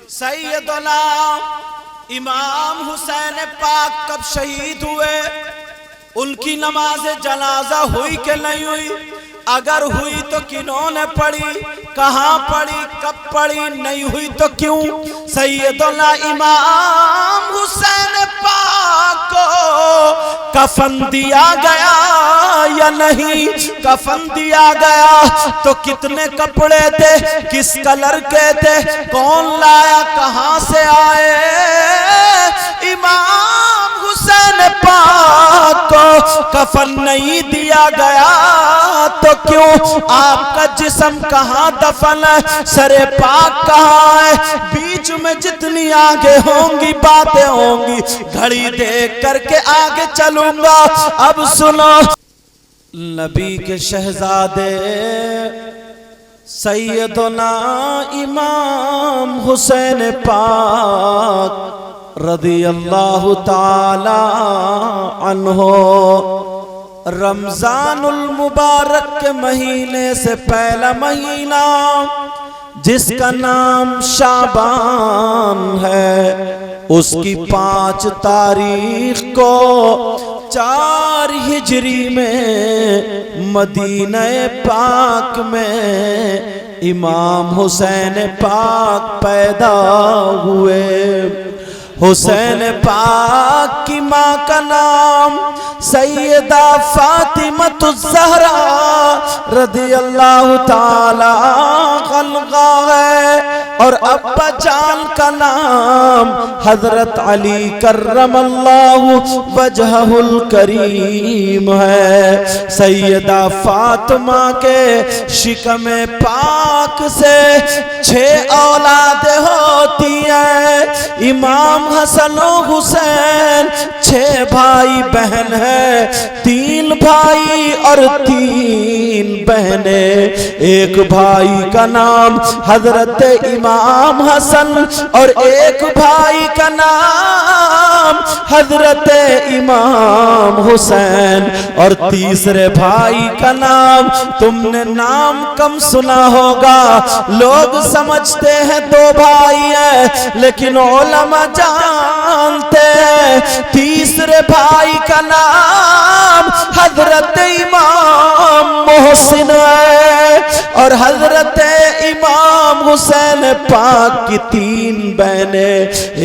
سیدنا امام حسین پاک کب شہید ہوئے؟ ان کی نماز جنازہ ہوئی کہ نہیں ہوئی؟ اگر ہوئی تو کنہوں نے پڑھی؟ کہاں پڑھی؟ کب پڑھی؟ نہیں ہوئی تو کیوں؟ سیدنا امام حسین پاک کو کفن دیا گیا یا نہیں؟ کفن دیا گیا تو کتنے کپڑے تھے؟ کس کلر کے تھے؟ کون لایا؟ کہاں سے آئے؟ امام حسین پاک کو کفن نہیں دیا گیا تو کیوں؟ آپ کا جسم کہاں دفن ہے؟ سر پاک کہاں ہے؟ بیچ میں جتنی آگے ہوں گی باتیں ہوں گی، گھڑی دیکھ کر کے آگے چلوں گا۔ اب سنو، نبی کے شہزادے سیدنا امام حسین پاک رضی اللہ تعالی عنہ رمضان المبارک کے مہینے سے پہلا مہینہ جس کا نام شعبان ہے، اس کی 5 تاریخ کو 4 ہجری میں مدینہ پاک میں امام حسین پاک پیدا ہوئے۔ حسین پاک کی ماں کا نام سیدہ فاطمۃ الزہرا رضی اللہ تعالی عنہا ہے، اور ابا جان کا نام حضرت علی کرم اللہ وجہہ الکریم ہے۔ سیدہ فاطمہ کے شکم پاک سے 6 اولادیں ہوتی ہیں۔ امام حسن و حسین 6 بھائی بہن ہیں، 3 بھائی اور 3 بہنیں۔ ایک بھائی کا نام حضرت امام حسن اور ایک بھائی کا نام حضرت امام حسین، اور تیسرے بھائی کا نام تم نے نام کم سنا ہوگا، لوگ سمجھتے ہیں 2 بھائی ہیں، لیکن علماء جانتے ہیں تیسرے بھائی کا نام حضرت امام محسن ہے، اور حضرت امام حسین پاک کی 3 بہنیں۔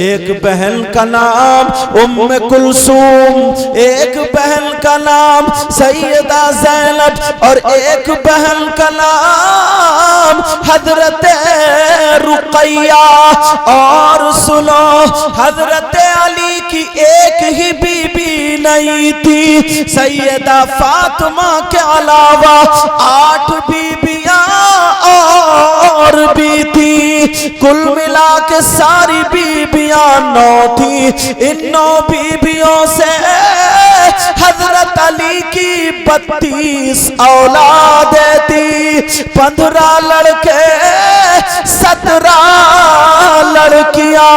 ایک بہن کا نام ام کلثوم، ایک بہن کا نام سیدہ زینب، اور ایک بہن کا نام حضرت رقیہ۔ اور سنو، حضرت علی کی ایک ہی بی بی نہیں تھی، سیدہ فاطمہ کے علاوہ 8 بیویاں اور بھی تھی، کل ملا کے ساری بیویاں 9 تھی۔ ان 9 بیویوں سے حضرت علی کی 32 اولادیں تھی، 15 لڑکے 17 لڑکیاں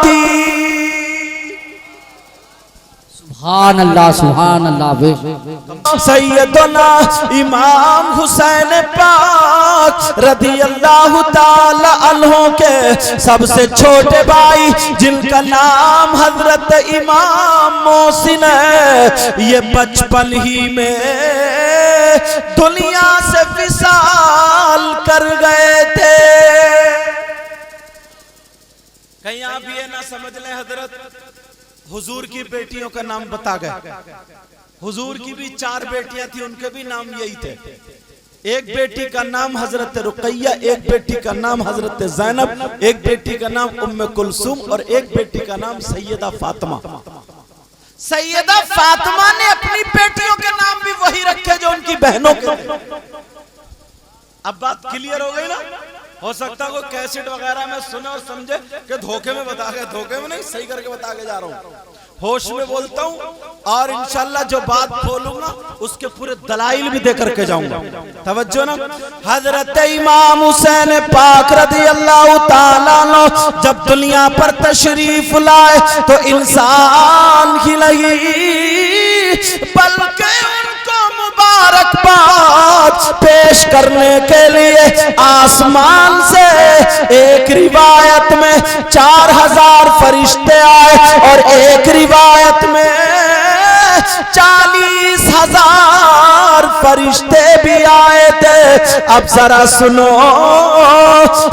تھی۔ سبحان اللہ، سبحان اللہ۔ سیدنا امام حسین پاک رضی اللہ تعالی عنہ کے سب سے چھوٹے بھائی جن کا نام حضرت امام محسن ہے، یہ بچپن ہی میں دنیا سے وصال کر گئے تھے۔ کہیں آپ یہ نہ سمجھ لیں حضرت حضور کی بیٹیوں کا نام بتا گئے۔ حضور کی بھی 4 بیٹیاں تھیں، ان کے بھی نام یہی تھے۔ ایک بیٹی کا نام حضرت رقیہ، ایک بیٹی کا نام حضرت زینب، ایک بیٹی کا نام ام کلثوم، اور ایک بیٹی کا نام سیدہ فاطمہ۔ سیدہ فاطمہ نے اپنی بیٹیوں کے نام بھی وہی رکھے جو ان کی بہنوں کے۔ اب بات کلیئر ہو گئی نا؟ ہو سکتا ہے کوئی کیسٹ وغیرہ میں سنے اور سمجھے کہ دھوکے میں بتا گئے، دھوکے میں نہیں، صحیح کر کے بتا کے جا رہا ہوں، ہوش میں بولتا ہوں، اور انشاءاللہ جو بات بولوں گا اس کے پورے دلائل بھی دے کر کے جاؤں گا۔ توجہ نا، حضرت امام حسین پاک رضی اللہ تعالیٰ عنہ جب دنیا پر تشریف لائے تو انسان ہی نہیں بلکہ ان کو مبارک مبارکباد پیش کرنے کے لیے آسمان سے ایک روایت میں 4000 فرشتے آئے اور ایک روایت میں 40,000 فرشتے بھی آئے تھے. اب ذرا سنو,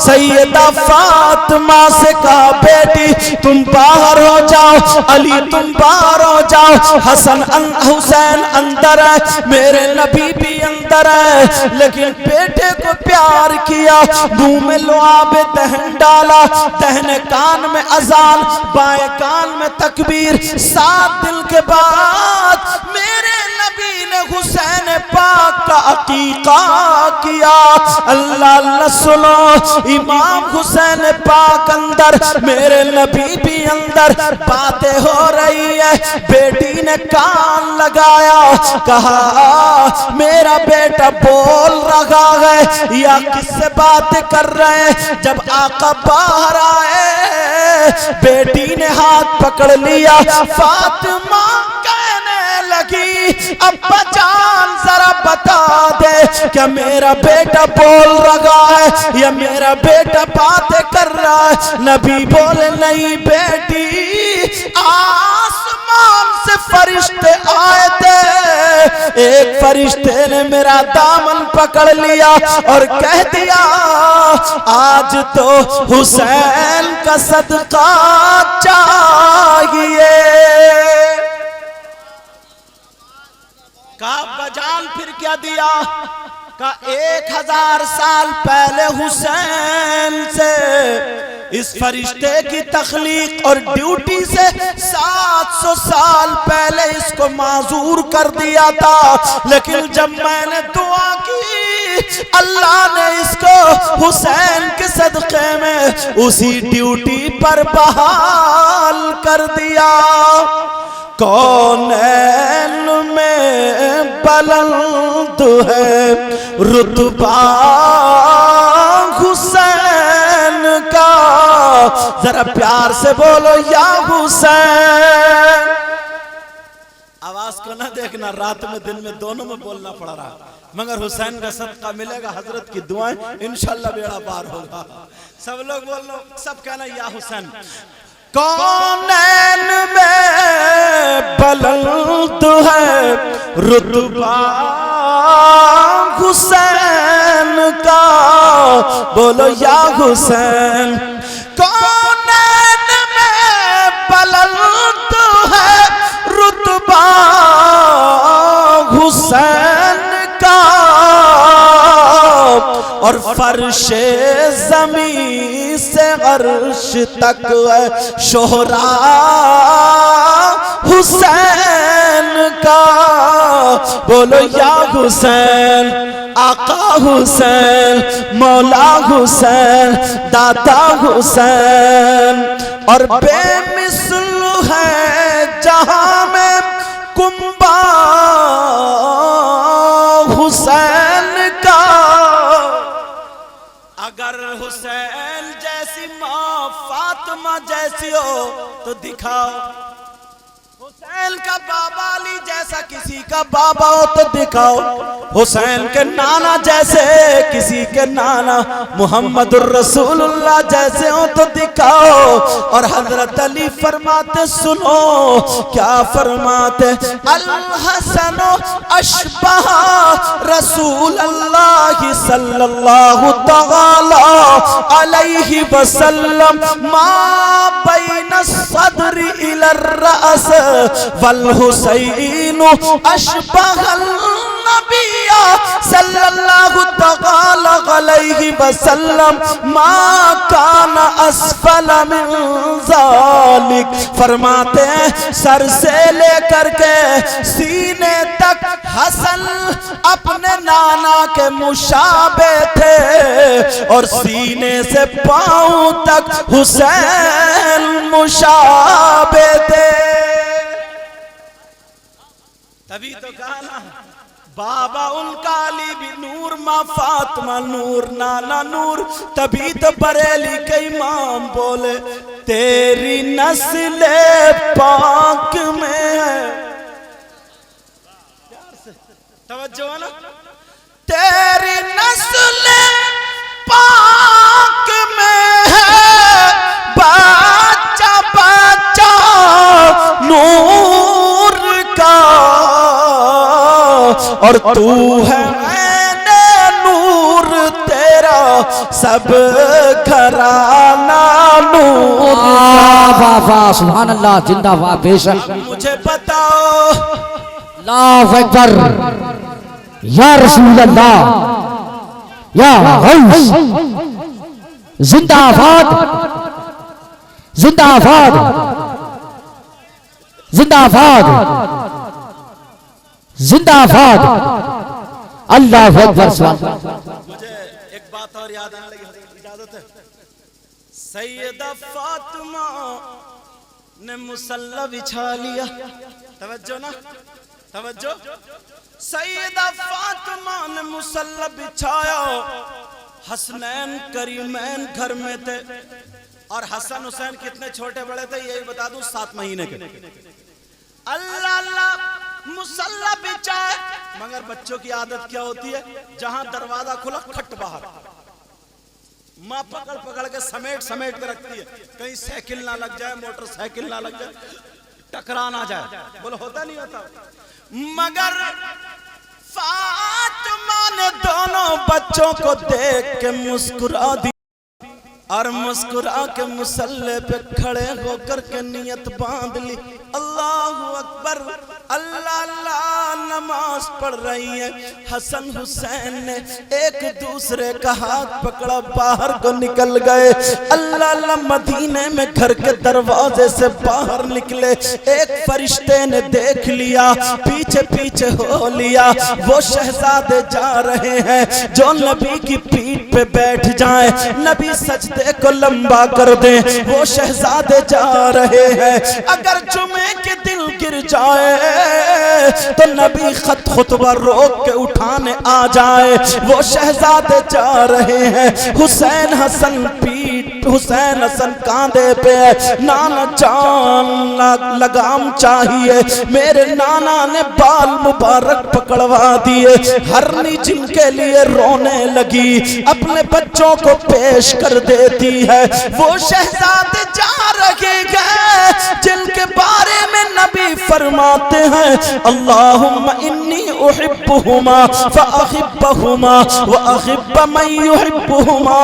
سیدہ فاطمہ سے کہا بیٹی تم باہر ہو جاؤ, علی تم باہر ہو جاؤ, حسین اندر ہے, میرے نبی بھی اندر ہے. لیکن بیٹے کو پیار کیا, منہ میں لعاب دہن ڈالا, دہنے کان میں اذان, بائیں کان میں تکبیر. 7 دن کے بعد میرے نبی نے حسین پاک کا عقیقہ کیا. اللہ اللہ سنو, امام حسین پاک اندر, میرے نبی بھی اندر, باتیں ہو رہی ہے. بیٹی نے کان لگایا, کہا میرا بیٹا بول رہا ہے یا کس سے بات کر رہے ہیں. جب آقا باہر آئے, بیٹی نے ہاتھ پکڑ لیا. فاطمہ کہنے لگی ابا جان ذرا بتا دے کہ میرا بیٹا بول رہا ہے یا میرا بیٹا باتیں کر رہا ہے. نبی بولے نہیں بیٹی, آسمان سے فرشتے آئے تھے, ایک فرشتے نے میرا دامن پکڑ لیا اور کہہ دیا آج تو حسین کا صدقہ چاہیے. کہا بجان پھر کیا دیا؟ کہا 1000 سال پہلے حسین سے اس فرشتے کی تخلیق اور ڈیوٹی سے 700 سال پہلے اس کو معذور کر دیا تھا. لیکن جب میں نے دعا کی اللہ نے اس کو حسین کے صدقے میں اسی ڈیوٹی پر بحال کر دیا. کونین میں بلند ہے رتبہ حسین کا, ذرا پیار سے بولو یا حسین. آواز کو نہ دیکھنا, رات میں دن میں دونوں میں بولنا پڑ رہا, مگر حسین کا صدقہ ملے گا. حضرت کی دعائیں انشاءاللہ بیڑا پار ہوگا. سب لوگ بولو, سب کہنا یا حسین. کونین میں بلند ہے رتبہ حسین کا, بولو یا حسین. کونین میں بلند ہے رتبہ حسین کا, اور فرش زمین سے عرش تک ہے شہرا حسین کا. بولو یا حسین. آقا حسین, مولا حسین, دادا حسین, اور بے مثل ہے جہاں میں کنبہ حسین کا. اگر حسین جیسی ماں فاطمہ جیسی ہو تو دکھاؤ. حسین کا بابا علی جیسا کسی کا بابا ہو تو دکھاؤ. حسین کے نانا جیسے کسی کے نانا محمد الرسول اللہ جیسے ہو تو دکھاؤ. اور حضرت علی فرماتے, سنو کیا فرماتے, الحسن اشبہ رسول اللہ صلی اللہ تعالی علیہ وسلم ما بین الصدر الى الرأس والحسین اشبہ النبی صلی اللہ تعالی علیہ وسلم ما کان اسفل من ذالک. فرماتے ہیں سر سے لے کر کے سینے تک حسن اپنے نانا کے مشابہ تھے, اور سینے سے پاؤں تک حسین مشابہ تھے. تبھی تو کہا نا بابا ان کا علی بھی نور, ماں فاطمہ نور, نانا نور. تبھی تو بریلی کے امام بولے تیری نسل پاک میں ہے. توجہ نا. تیری نسل پاک میں ہے بچہ بچہ نور کا، اور تو ہے نور تیرا سب گھرانہ نور کا. واہ واہ سبحان اللہ، زندہ باد. بے شک. مجھے بتاؤ اللہ اکبر. یا رسول اللہ، یا غوث، زندہ باد، زندہ باد، زندہ باد، زندہ باد. اللہ اکبر. سبحان اللہ. مجھے ایک بات اور یاد آنے لگی، حضرت اجازت ہے. سیدہ فاطمہ نے مصلی بچھا لیا. توجہ نا، توجہ. سیدہ فاطمہ نے مصلی بچھایا. حسنین کریمین گھر میں تھے، اور حسن حسین کتنے چھوٹے بڑے تھے یہی بتا دوں، 7 مہینے کے. اللہ اللہ مصلی بچھائے، مگر بچوں کی عادت کیا ہوتی ہے، جہاں دروازہ کھلا کھٹ باہر. ماں پکڑ پکڑ کے سمیٹ سمیٹ کے رکھتی ہے، کہیں سائیکل نہ لگ جائے، موٹر سائیکل نہ لگ جائے، ٹکرا نہ جائے. بولو ہوتا نہیں ہوتا. مگر فاطمہ نے دونوں بچوں کو دیکھ کے مسکرا دی، اور مسکرا کے مصلی پہ کھڑے ہو کر کے نیت باندھ لی. اللہ اکبر، اللہ اللہ نماز پڑھ رہی ہے. حسن حسین نے ایک دوسرے کا ہاتھ پکڑا، باہر کو نکل گئے. اللہ اللہ مدینے میں گھر کے دروازے سے باہر نکلے. ایک فرشتے نے دیکھ لیا، پیچھے پیچھے ہو لیا. وہ شہزادے جا رہے ہیں جو نبی کی پیٹھ پہ بیٹھ جائیں، نبی سجدے کو لمبا کر دیں. وہ شہزادے جا رہے ہیں، اگر جمعے کے دل گر جائے تو نبی خطبہ روک کے اٹھانے آ جائے. وہ شہزادے جا رہے ہیں، حسین حسن پیٹ، حسین حسن کاندھے پہ، نانا جان لگام چاہیے. میرے نانا نے بال مبارک پکڑوا دیے. ہرنی جن کے لیے رونے لگی، اپنے بچوں کو پیش کر دیتی ہے. وہ شہزادے جا رہے ہیں جن کے بارے میں نبی فرماتے ہیں اللہم انی احبہما فاحبہما واحب من یحبہما.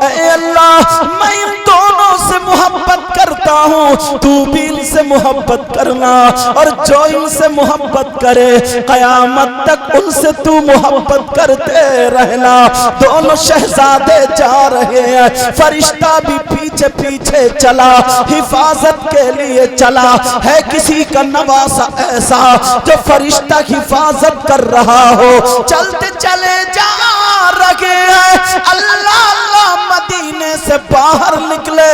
اے اللہ میں ان دونوں سے محبت کرتا ہوں، تو بھی ان سے محبت کرنا، اور جو ان سے محبت کرے قیامت تک ان سے تو محبت کرتے رہنا. دونوں شہزادے جا رہے ہیں، فرشتہ بھی پیچھے پیچھے چلا، حفاظت کے لیے چلا. ہے کسی کا نواسا ایسا جو فرشتہ حفاظت کر رہا ہو؟ چلتے چلے جا رہے ہیں. اللہ اللہ مدینے سے باہر نکلے،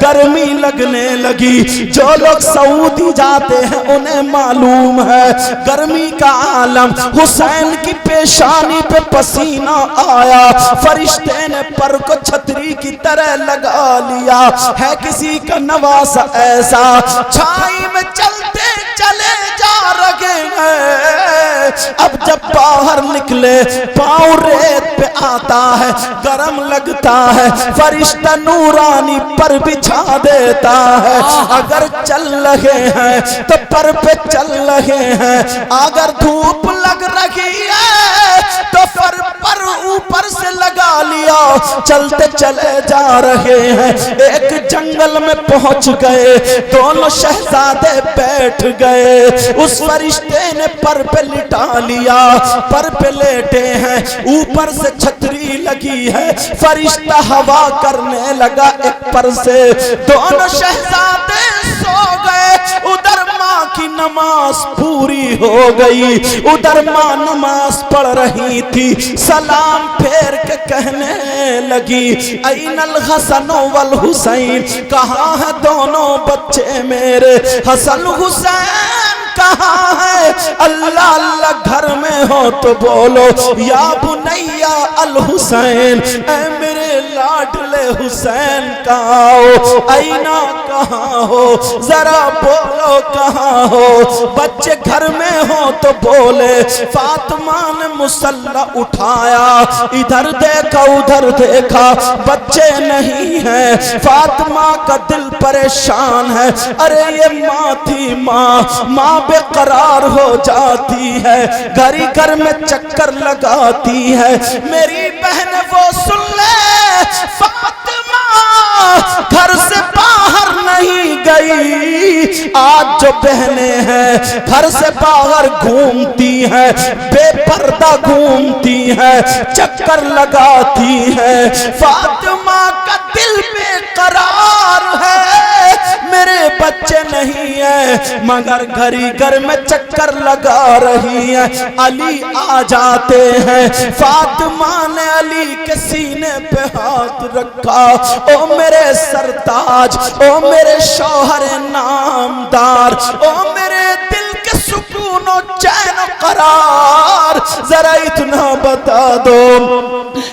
گرمی لگنے لگی. جو لوگ سعودی جاتے ہیں انہیں معلوم ہے گرمی کا عالم. حسین کی پیشانی پہ پسینہ آیا، فرشتے نے پر کو چھتری کی طرح لگا لیا. ہے کسی کا نواسا ایسا، چھائی میں چلتے چلے جا رہے ہیں. اب جب باہر نکلے پاؤں ریت پہ آتا ہے، گرم لگتا ہے، فرشتہ نورانی پر بچھا دیتا ہے. اگر چل رہے ہیں تو پر پہ چل رہے ہیں، اگر دھوپ لگ رہی ہے تو پر اوپر سے لگا لیا. چلتے چلے جا رہے ہیں، ایک جنگل میں پہنچ گئے. دونوں شہزادے بیٹھ گئے، اس فرشتے نے پر پہ لٹا لیا. پر پہ لیٹے ہیں، اوپر سے چھتری لگی ہے، فرشتہ ہوا کرنے لگا ایک پر سے. دونوں شہزادے سو گئے. ادھر ماں کی نماز پوری ہو گئی، ادھر ماں نماز پڑھ رہی تھی. سلام پھیر کے کہنے لگی این الحسن والحسین، کہاں ہے دونوں بچے میرے؟ حسن حسین کہاں ہے؟ اللہ اللہ گھر میں ہو تو بولو یا بنیا الحسین، اے میرے لاڈلے حسین کہاں ہو؟ آئینہ کہاں ہو؟ ذرا بولو کہاں ہو؟ بچے گھر میں ہو تو بولے۔ فاطمہ نے مسلح اٹھایا، ادھر دیکھا ادھر دیکھا، بچے نہیں ہیں۔ فاطمہ کا دل پریشان ہے، ارے یہ ماں تھی، ماں بے قرار ہو جاتی ہے، گھر ہی گھر میں چکر لگاتی ہے۔ میری بہن وہ سن لے، فاطمہ گھر سے باہر نہیں گئی۔ آج جو بہنیں ہیں گھر سے باہر گھومتی ہیں، بے پردہ گھومتی ہیں، چکر لگاتی ہیں۔ فاطمہ کا دل بے قرار ہے، میرے بچے نہیں ہیں مگر گھر ہی گھر میں چکر لگا رہی ہیں۔ علی آ جاتے ہیں، فاطمہ نے علی کے سینے پہ ہاتھ رکھا، او میرے سرتاج، او میرے شوہر نامدار، او میرے دل کے سکون و چین و قرار، ذرا اتنا بتا دو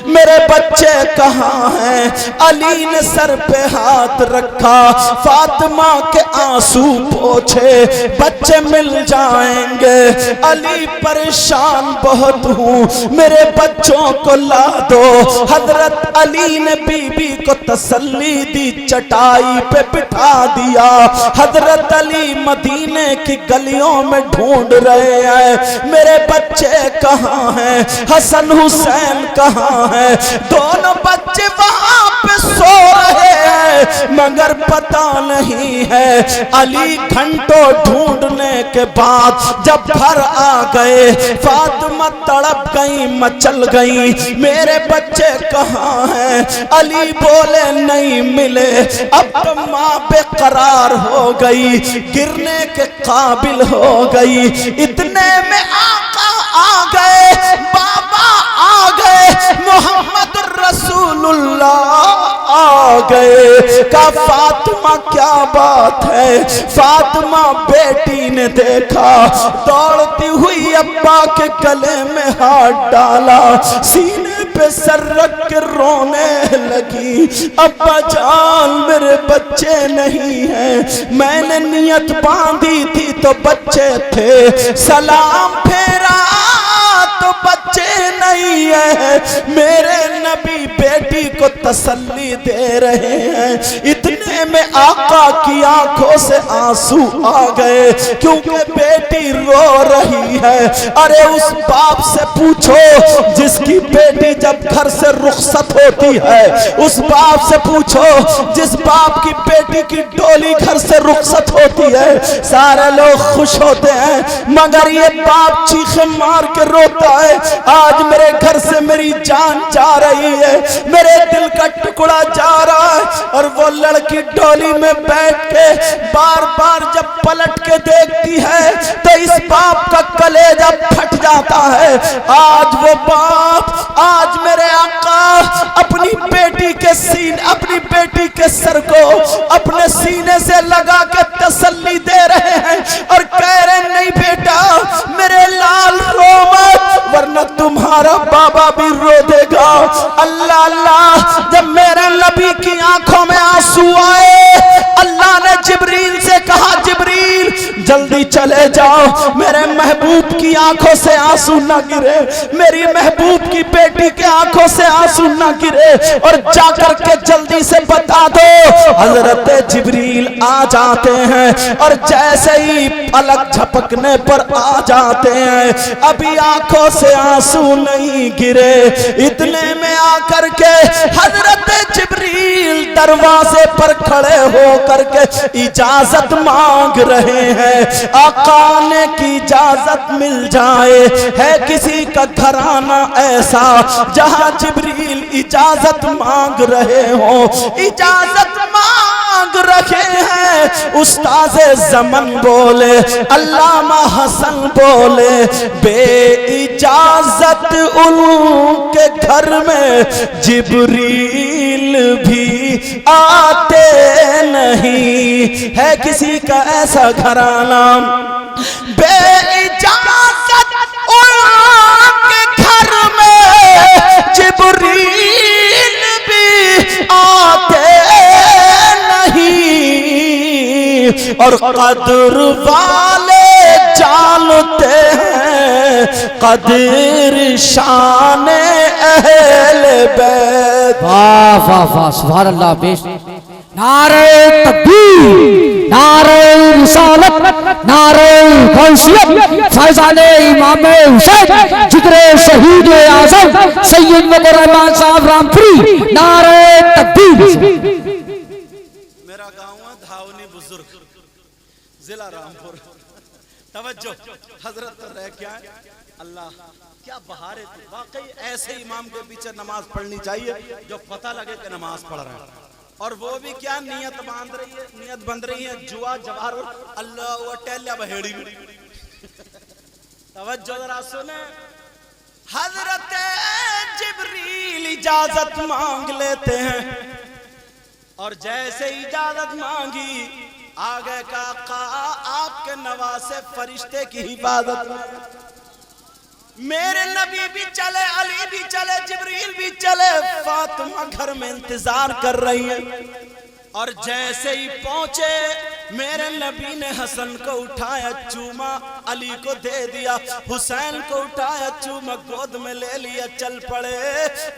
میرے بچے کہاں ہیں؟ علی نے سر پہ ہاتھ رکھا، فاطمہ کے آنسو پوچھے، بچے مل جائیں گے۔ علی پریشان بہت ہوں، میرے بچوں کو لا دو۔ حضرت علی نے بی بی کو تسلی دی، چٹائی پہ بٹھا دیا۔ حضرت علی مدینے کی گلیوں میں ڈھونڈ رہے ہیں، میرے بچے کہاں ہیں؟ حسن حسین کہاں ہیں؟ دونوں بچے وہاں پہ سو رہے ہیں مگر پتہ نہیں ہے۔ علی گھنٹوں ڈھونڈنے کے بعد جب گھر آ گئے، فاطمہ تڑپ گئی، مچل گئی، میرے بچے کہاں ہیں؟ علی بولے نہیں ملے۔ اب تو ماں بے قرار ہو گئی، گرنے کے قابل ہو گئی۔ اتنے میں آقا آ گئے، بابا آ گئے، محمد رسول اللہ آ گئے۔ کہا فاطمہ کیا بات ہے؟ فاطمہ بیٹی نے دیکھا، دوڑتی ہوئی ابا کے گلے میں ہاتھ ڈالا، سینے پہ سر رکھ کے رونے لگی۔ ابا جان میرے بچے نہیں ہیں، میں نے نیت باندھی تھی تو بچے تھے، سلام پھیرا تو بچے نہیں ہیں۔ میرے نبی بیٹی کو تسلی دے رہے ہیں، اتنے میں آقا کی آنکھوں سے آنسو آ گئے کیونکہ بیٹی رو رہی ہے۔ ارے اس باپ سے پوچھو جس کی بیٹی جب گھر سے رخصت ہوتی ہے، اس باپ سے پوچھو جس باپ کی بیٹی کی ڈولی گھر سے رخصت ہوتی ہے، سارے لوگ خوش ہوتے ہیں مگر یہ باپ چیخیں مار کے روتا ہے، آج میرے گھر سے میری جان جا رہی ہے، میرے دل کا ٹکڑا جا رہا ہے۔ اور وہ لڑکی ڈولی میں بیٹھ کے بار بار جب پلٹ کے دیکھتی ہے تو اس باپ کا کلیجہ پھٹ جاتا ہے۔ آج وہ باپ، آج میرے آقا اپنی بیٹی کے سینے، اپنی بیٹی کے سر کو اپنے سینے سے لگا کے تسلی دے رہے ہیں اور کہہ رہے نہیں بیٹا میرے لال رو مت ورنہ تمہارا بابا بھی رو دے گا۔ اللہ اللہ، جب میرے نبی کی آنکھوں میں آنسو آئے، اللہ نے جبریل سے کہا جبریل جلدی چلے جاؤ، میرے محبوب کی آنکھوں سے آنسو نہ گرے، میری محبوب کی بیٹی کے آنکھوں سے آنسو نہ گرے، اور جا کر کے جلدی سے بتا دو۔ حضرت جبریل آ جاتے ہیں اور جیسے ہی پلک جھپکنے پر آ جاتے ہیں، ابھی آنکھوں سے آنسو نہیں گرے، اتنے میں آ کر کے حضرت جبریل دروازے پر کھڑے ہو کر کے اجازت مانگ رہے ہیں۔ آقا نے کی اجازت مل جائے، ہے کسی کا گھرانہ ایسا جہاں جبریل اجازت مانگ رہے ہوں، اجازت مانگ رکھے ہیں۔ استاذ زمن بولے، علامہ حسن بولے، بے اجازت ان کے گھر میں جبریل بھی آتے نہیں، ہے کسی کا ایسا گھرانہ بے اجازت ان کے گھر میں جبریل بھی اور قدر والے جانتے ہیں قدر شان اہل بیت. واہ واہ واہ سبحان اللہ. بیش نعرہ تکبیر، نعرہ رسالت، نعرہ غوثیت، فیضان امام حسین جگر شہید اعظم سید ولی الرحمن صاحب رامپوری. نعرہ تکبیر. میرا گاؤں ہے دھاونی بزرگ، ضلع رامپور. توجہ حضرت تو رہ کیا ہے اللہ کیا بہار ہے. واقعی ایسے امام کے پیچھے نماز پڑھنی چاہیے جو پتہ لگے کہ نماز پڑھ رہے ہیں. اور وہ بھی کیا نیت باندھ رہی ہے، نیت بند رہی ہے جوا جوار اللہ و ٹیلیا بہیڑی میں. توجہ ذرا سنیں. حضرت جبریل اجازت مانگ لیتے ہیں اور جیسے اجازت مانگی آگے کا آقا آپ کے نواسے فرشتے کی حفاظت. میرے نبی بھی چلے، علی بھی چلے، جبریل بھی چلے، فاطمہ گھر میں انتظار کر رہی ہے. اور جیسے ہی پہنچے میرے نبی نے حسن کو اٹھایا چوما علی کو دے دیا، حسین کو اٹھایا چوما گود میں لے لیا، چل پڑے.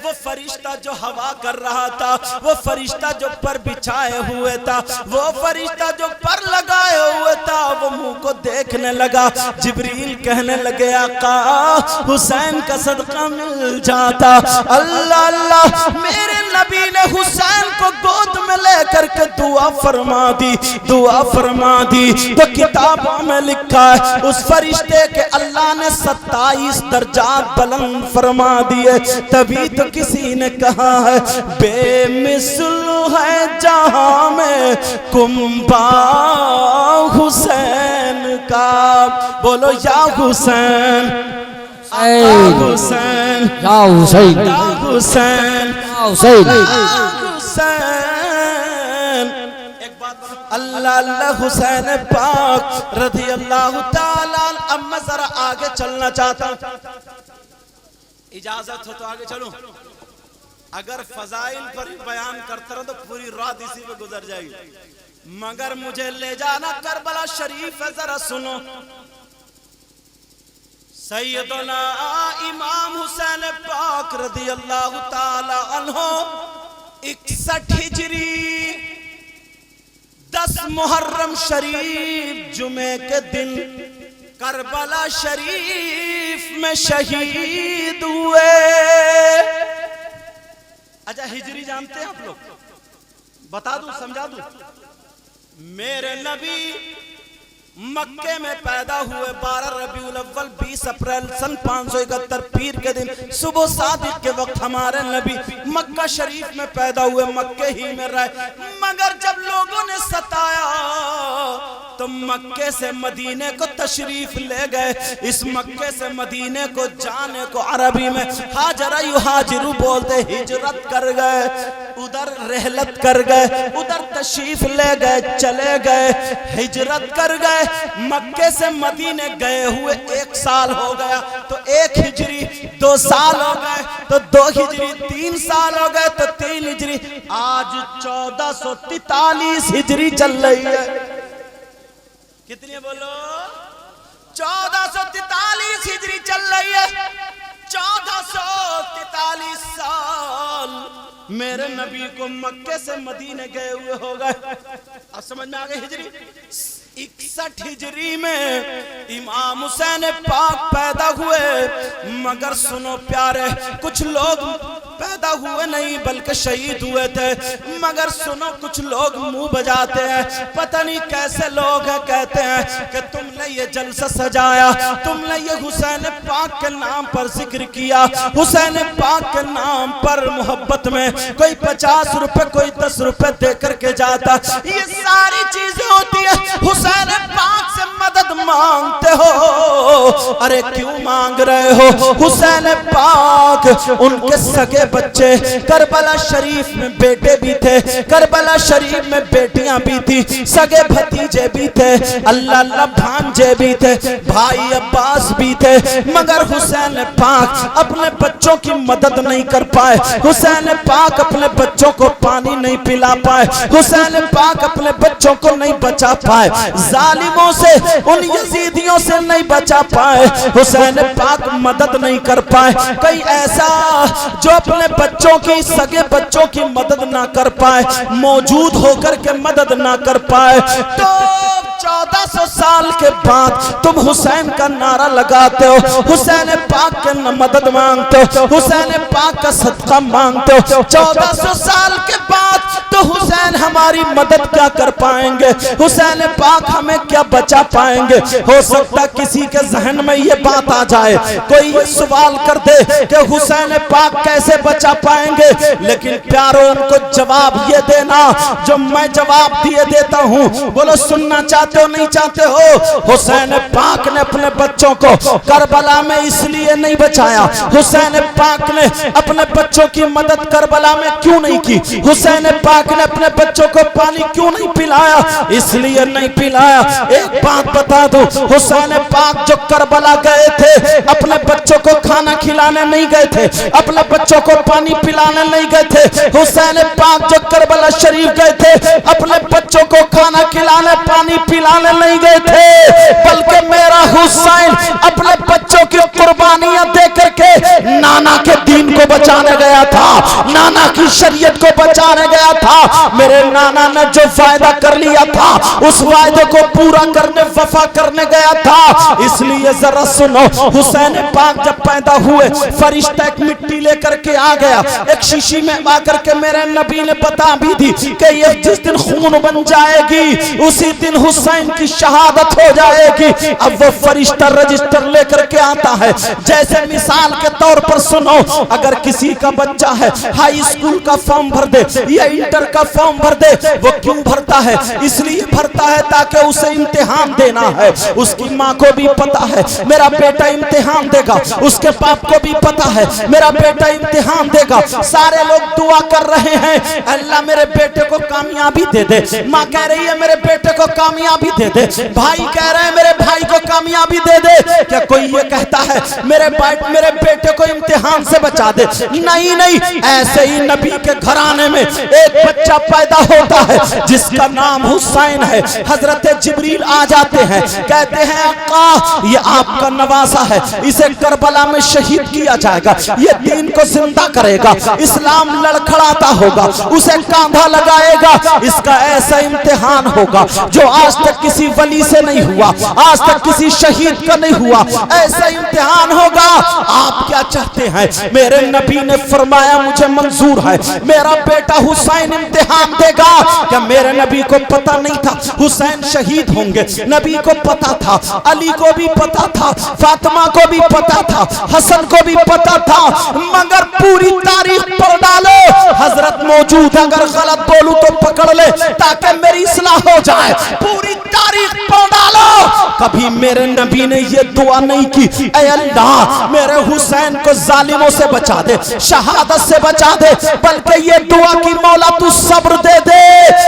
وہ فرشتہ جو ہوا کر رہا تھا، وہ فرشتہ جو پر بچھائے ہوئے تھا، وہ فرشتہ جو پر لگائے ہوئے تھا وہ منہ کو دیکھنے لگا. جبریل کہنے لگے آقا حسین کا صدقہ مل جاتا. اللہ اللہ میرے نبی نے حسین کو گود میں لے کر کے دعا فرما دی، دعا فرما دی. تو کتابوں میں لکھا ہے اس فرشتے کے اللہ نے 27 درجات بلند فرما دیے. تبھی تو کسی نے کہا ہے بے مثل ہے جہاں میں کنبہ حسین کا. بولو یا حسین، یا حسین، یا حسین، یا حسین، یا حسین. حسین. اللہ اللہ حسین پاک رضی اللہ تعالیٰ عنہ. اب میں ذرا آگے چلنا چاہتا ہوں، اجازت ہو تو آگے چلوں. اگر فضائل پر بیان کرتا رہا تو پوری رات اسی میں گزر جائے گی، مگر مجھے لے جانا کربلا شریف ہے. ذرا سنو. سیدنا امام حسین پاک رضی اللہ تعالی عنہ 61 ہجری 10 محرم شریف جمعے کے دن کربلا شریف میں شہید ہوئے. اچھا ہجری جانتے ہیں آپ لوگ؟ بتا دوں سمجھا دوں. میرے نبی مکے میں پیدا ہوئے 12 ربیع الاول 20 اپریل سن 571 پیر کے دن صبح صادق کے وقت ہمارے نبی مکہ شریف میں پیدا ہوئے، مکے ہی میں رہے. مگر جب لوگوں نے ستایا تو مکے سے مدینے کو تشریف لے گئے. اس مکے سے مدینے کو جانے کو عربی میں ہاجر یہاجرو بولتے، ہجرت کر گئے، ادھر رحلت کر گئے، ادھر تشریف لے گئے، چلے گئے، ہجرت کر گئے. مکے سے مدینے گئے ہوئے 1 سال ہو گیا تو 1 ہجری 2 سال ہو گئے تو 2 ہجری 3 سال ہو گئے تو 3 ہجری. آج 1443 ہجری چل رہی ہے. کتنی بولو؟ 1443 ہجری چل رہی ہے. 1443 سال میرے نبی کو مکے سے مدینے گئے ہوئے ہو گئے. اب سمجھ میں آگئے ہجری. 61 ہجری میں امام حسین پاک پیدا ہوئے. مگر سنو پیارے، کچھ لوگ پیدا ہوئے نہیں بلکہ شہید ہوئے تھے. مگر سنو کچھ لوگ منہ بجاتے ہیں، پتہ نہیں کیسے لوگ ہیں، کہتے ہیں کہ تم نے یہ جلسہ سجایا، تم نے یہ حسین پاک کے نام پر ذکر کیا، حسین پاک کے نام پر محبت میں کوئی 50 روپے کوئی 10 روپے دے کر کے جاتا. یہ ساری چیزیں ہوتی ہیں. حسین پاک سے مدد مانگتے ہو ارے کیوں مانگ رہے ہو؟ حسین پاک ان کے سگے بچے، کربلا شریف میں بیٹے بھی تھے، کربلا شریف میں بیٹیاں بھی تھی، سگے بھتیجے بھی تھے، اللہ اللہ بھانجے بھی تھے، بھائی عباس بھی تھے، مگر حسین پاک اپنے بچوں کی مدد نہیں کر پائے، حسین پاک اپنے بچوں کو پانی نہیں پلا پائے، حسین پاک اپنے بچوں کو نہیں بچا پائے، ظالموں سے ان یزیدیوں سے نہیں بچا پائے، حسین پاک مدد نہیں کر پائے۔ کوئی ایسا جو اپنے بچوں کی، سگے بچوں کی مدد نہ کر پائے، موجود ہو کر کے مدد نہ کر پائے، تو 1400 سال کے بعد تم حسین کا نعرہ لگاتے ہو، حسین پاک کے مدد مانگتے ہو، حسین پاک کا صدقہ مانگتے ہو، 1400 سال کے بعد تو حسین ہماری مدد کیا کر پائیں گے؟ حسین پاک ہمیں کیا بچا پائیں گے؟ ہو سکتا کسی کے ذہن میں یہ بات آ جائے، کوئی یہ سوال کر دے کہ حسین پاک کیسے بچا پائیں گے، لیکن پیارو ان کو جواب یہ دینا جو میں جواب دیے دیتا ہوں، بولو سننا چاہتے ہو نہیں چاہتے ہو؟ حسین پاک نے اپنے بچوں کو کربلا میں اس لیے نہیں بچایا، حسین پاک نے اپنے بچوں کی مدد کربلا میں کیوں نہیں کی، حسین پاک نے اپنے بچوں کو پانی کیوں نہیں پلایا؟ اس لیے نہیں پلایا، ایک بات بتا دو، حسین پاک جو کربلا گئے تھے اپنے بچوں کو کھانا کھلانے نہیں گئے تھے، اپنے بچوں کو پانی پلانے نہیں گئے تھے، حسین پاک جو کربلا شریف گئے تھے اپنے بچوں کو کھانا کھلانے پانی پلانے نہیں گئے تھے، بلکہ میرا حسین اپنے بچوں کی قربانیاں دے کر کے نانا کے دین کو بچانے گیا تھا، نانا کی شریعت کو بچانے گیا تھا۔ میرے نانا نے جو فائدہ کر لیا تھا اس فائدے کو پورا کرنے وفا کرنے گیا تھا۔ اس لیے ذرا سنو، حسین پاک جب پیدا ہوئے فرشتہ ایک مٹی لے کر کے آ گیا، ایک شیشی میں آ کر کے میرے نبی نے بتا بھی دی کہ یہ جس دن خون بن جائے گی اسی دن حسین کی شہادت ہو جائے گی۔ اب وہ فرشتہ رجسٹر لے کر کے آتا ہے، جیسے مثال کے طور پر سنو، اگر کسی کا بچہ ہے ہائی اسکول کا فارم بھر دے یا انٹر کا فارم بھر دے، وہ کیوں بھرتا ہے؟ اس لیے بھرتا ہے تاکہ اسے امتحان دینا ہے، اس کی ماں کو بھی پتا ہے میرا بیٹا امتحان دے گا، اس کے باپ کو بھی پتا ہے میرا بیٹا امتحان دے گا، سارے لوگ دعا کر رہے ہیں اللہ میرے بیٹے کو کامیابی دے دے، ماں کہہ رہی ہے میرے بیٹے کو کامیابی دے دے، بھائی کہہ رہے ہیں میرے بھائی کو کامیابی دے دے۔ کیا کوئی یہ کہتا ہے میرے بیٹے کو امتحان سے بچا دے؟ نہیں نہیں، ایسے ہی نبی کے گھرانے میں ایک بچہ پیدا ہوتا ہے جس کا نام حسین ہے، حضرت جبریل آ جاتے ہیں، کہتے ہیں آقا یہ آپ کا نواسا ہے، اسے کربلا میں شہید کیا جائے گا، یہ دین کو زندہ کرے گا، اسلام لڑکھڑاتا ہوگا، اسے کاندھا لگائے گا، اس کا ایسا امتحان ہوگا جو آج تک کسی ولی سے نہیں ہوا، آج تک کسی شہید کا نہیں ہوا، ایسا امتحان ہوگا۔ آپ کیا چاہتے ہیں؟ میرے نبی نے فرمایا مجھے منظور ہے، میرا بیٹا حسین امتحان دے گا۔ کیا میرے نبی کو پتا نہیں تھا حسین شہید ہوں گے؟ نبی کو پتا تھا، علی کو بھی پتا تھا، فاطمہ کو بھی پتا تھا، حسن کو بھی پتا تھا، مگر پوری تاریخ پڑھ ڈالو، حضرت موجود، اگر غلط بولوں تو پکڑ لے تاکہ میری اصلاح ہو جائے، پوری تاریخ پڑھ ڈالو، کبھی میرے نبی نے یہ دعا نہیں کی اے اللہ میرے حسین کو ظالموں سے بچا دے، شہادت سے بچا دے، بلکہ یہ دعا کی مولا تو صبر دے دے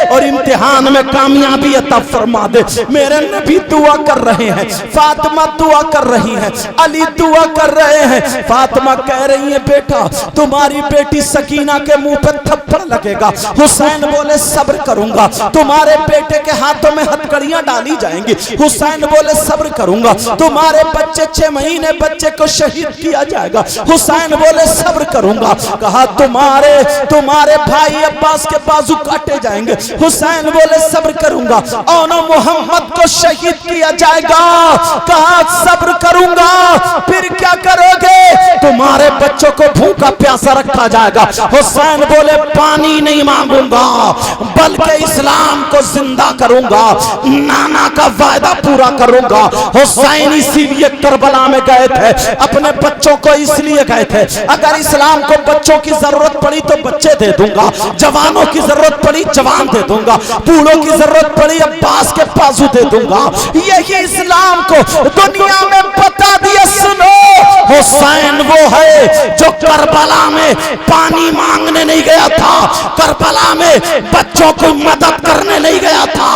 اور امتحان میں کامیابی عطا فرما دے۔ میرے نبی دعا کر رہے ہیں، فاطمہ دعا کر رہی ہے، علی دعا کر رہے ہیں، فاطمہ کہہ رہی ہے بیٹا تمہاری بیٹی سکینہ کے منہ پہ تھپڑ لگے گا، حسین بولے صبر کروں گا، تمہارے بیٹے کے ہاتھوں میں ہتھکڑیاں ڈالی جائیں گی، حسین بولے صبر کروں گا، تمہارے بچے 6 مہینے بچے کو شہید کیا جائے گا، حسین بولے صبر کروں گا، کہا تمہارے بھائی عباس کے بازو کاٹے جائیں گے، حسین بولے صبر کروں گا، اون محمد کو شہید کیا جائے گا، کہا صبر کروں گا، پھر کیا کرو گے؟ تمہارے بچوں کو بھوکا پیاسا رکھا جائے گا، حسین بولے پانی نہیں مانگوں گا بلکہ اسلام کو زندہ کروں گا، نانا کا وعدہ پورا کروں گا۔ حسین اسی لیے کربلا میں گئے تھے، اپنے بچوں کو اس لیے گئے تھے، اگر اسلام کو بچوں کی ضرورت پڑی تو بچے دے دوں گا، جوانوں کی ضرورت پڑی جوان زبان دے دوں گا، بوڑھوں کی ضرورت پڑی عباس کے بازو دے دوں گا. یہی اسلام کو دنیا میں بتا دیا. سنو، حسین وہ ہے جو کربلا میں پانی مانگنے نہیں گیا تھا، کربلا میں بچوں کو مدد کرنے نہیں گیا تھا،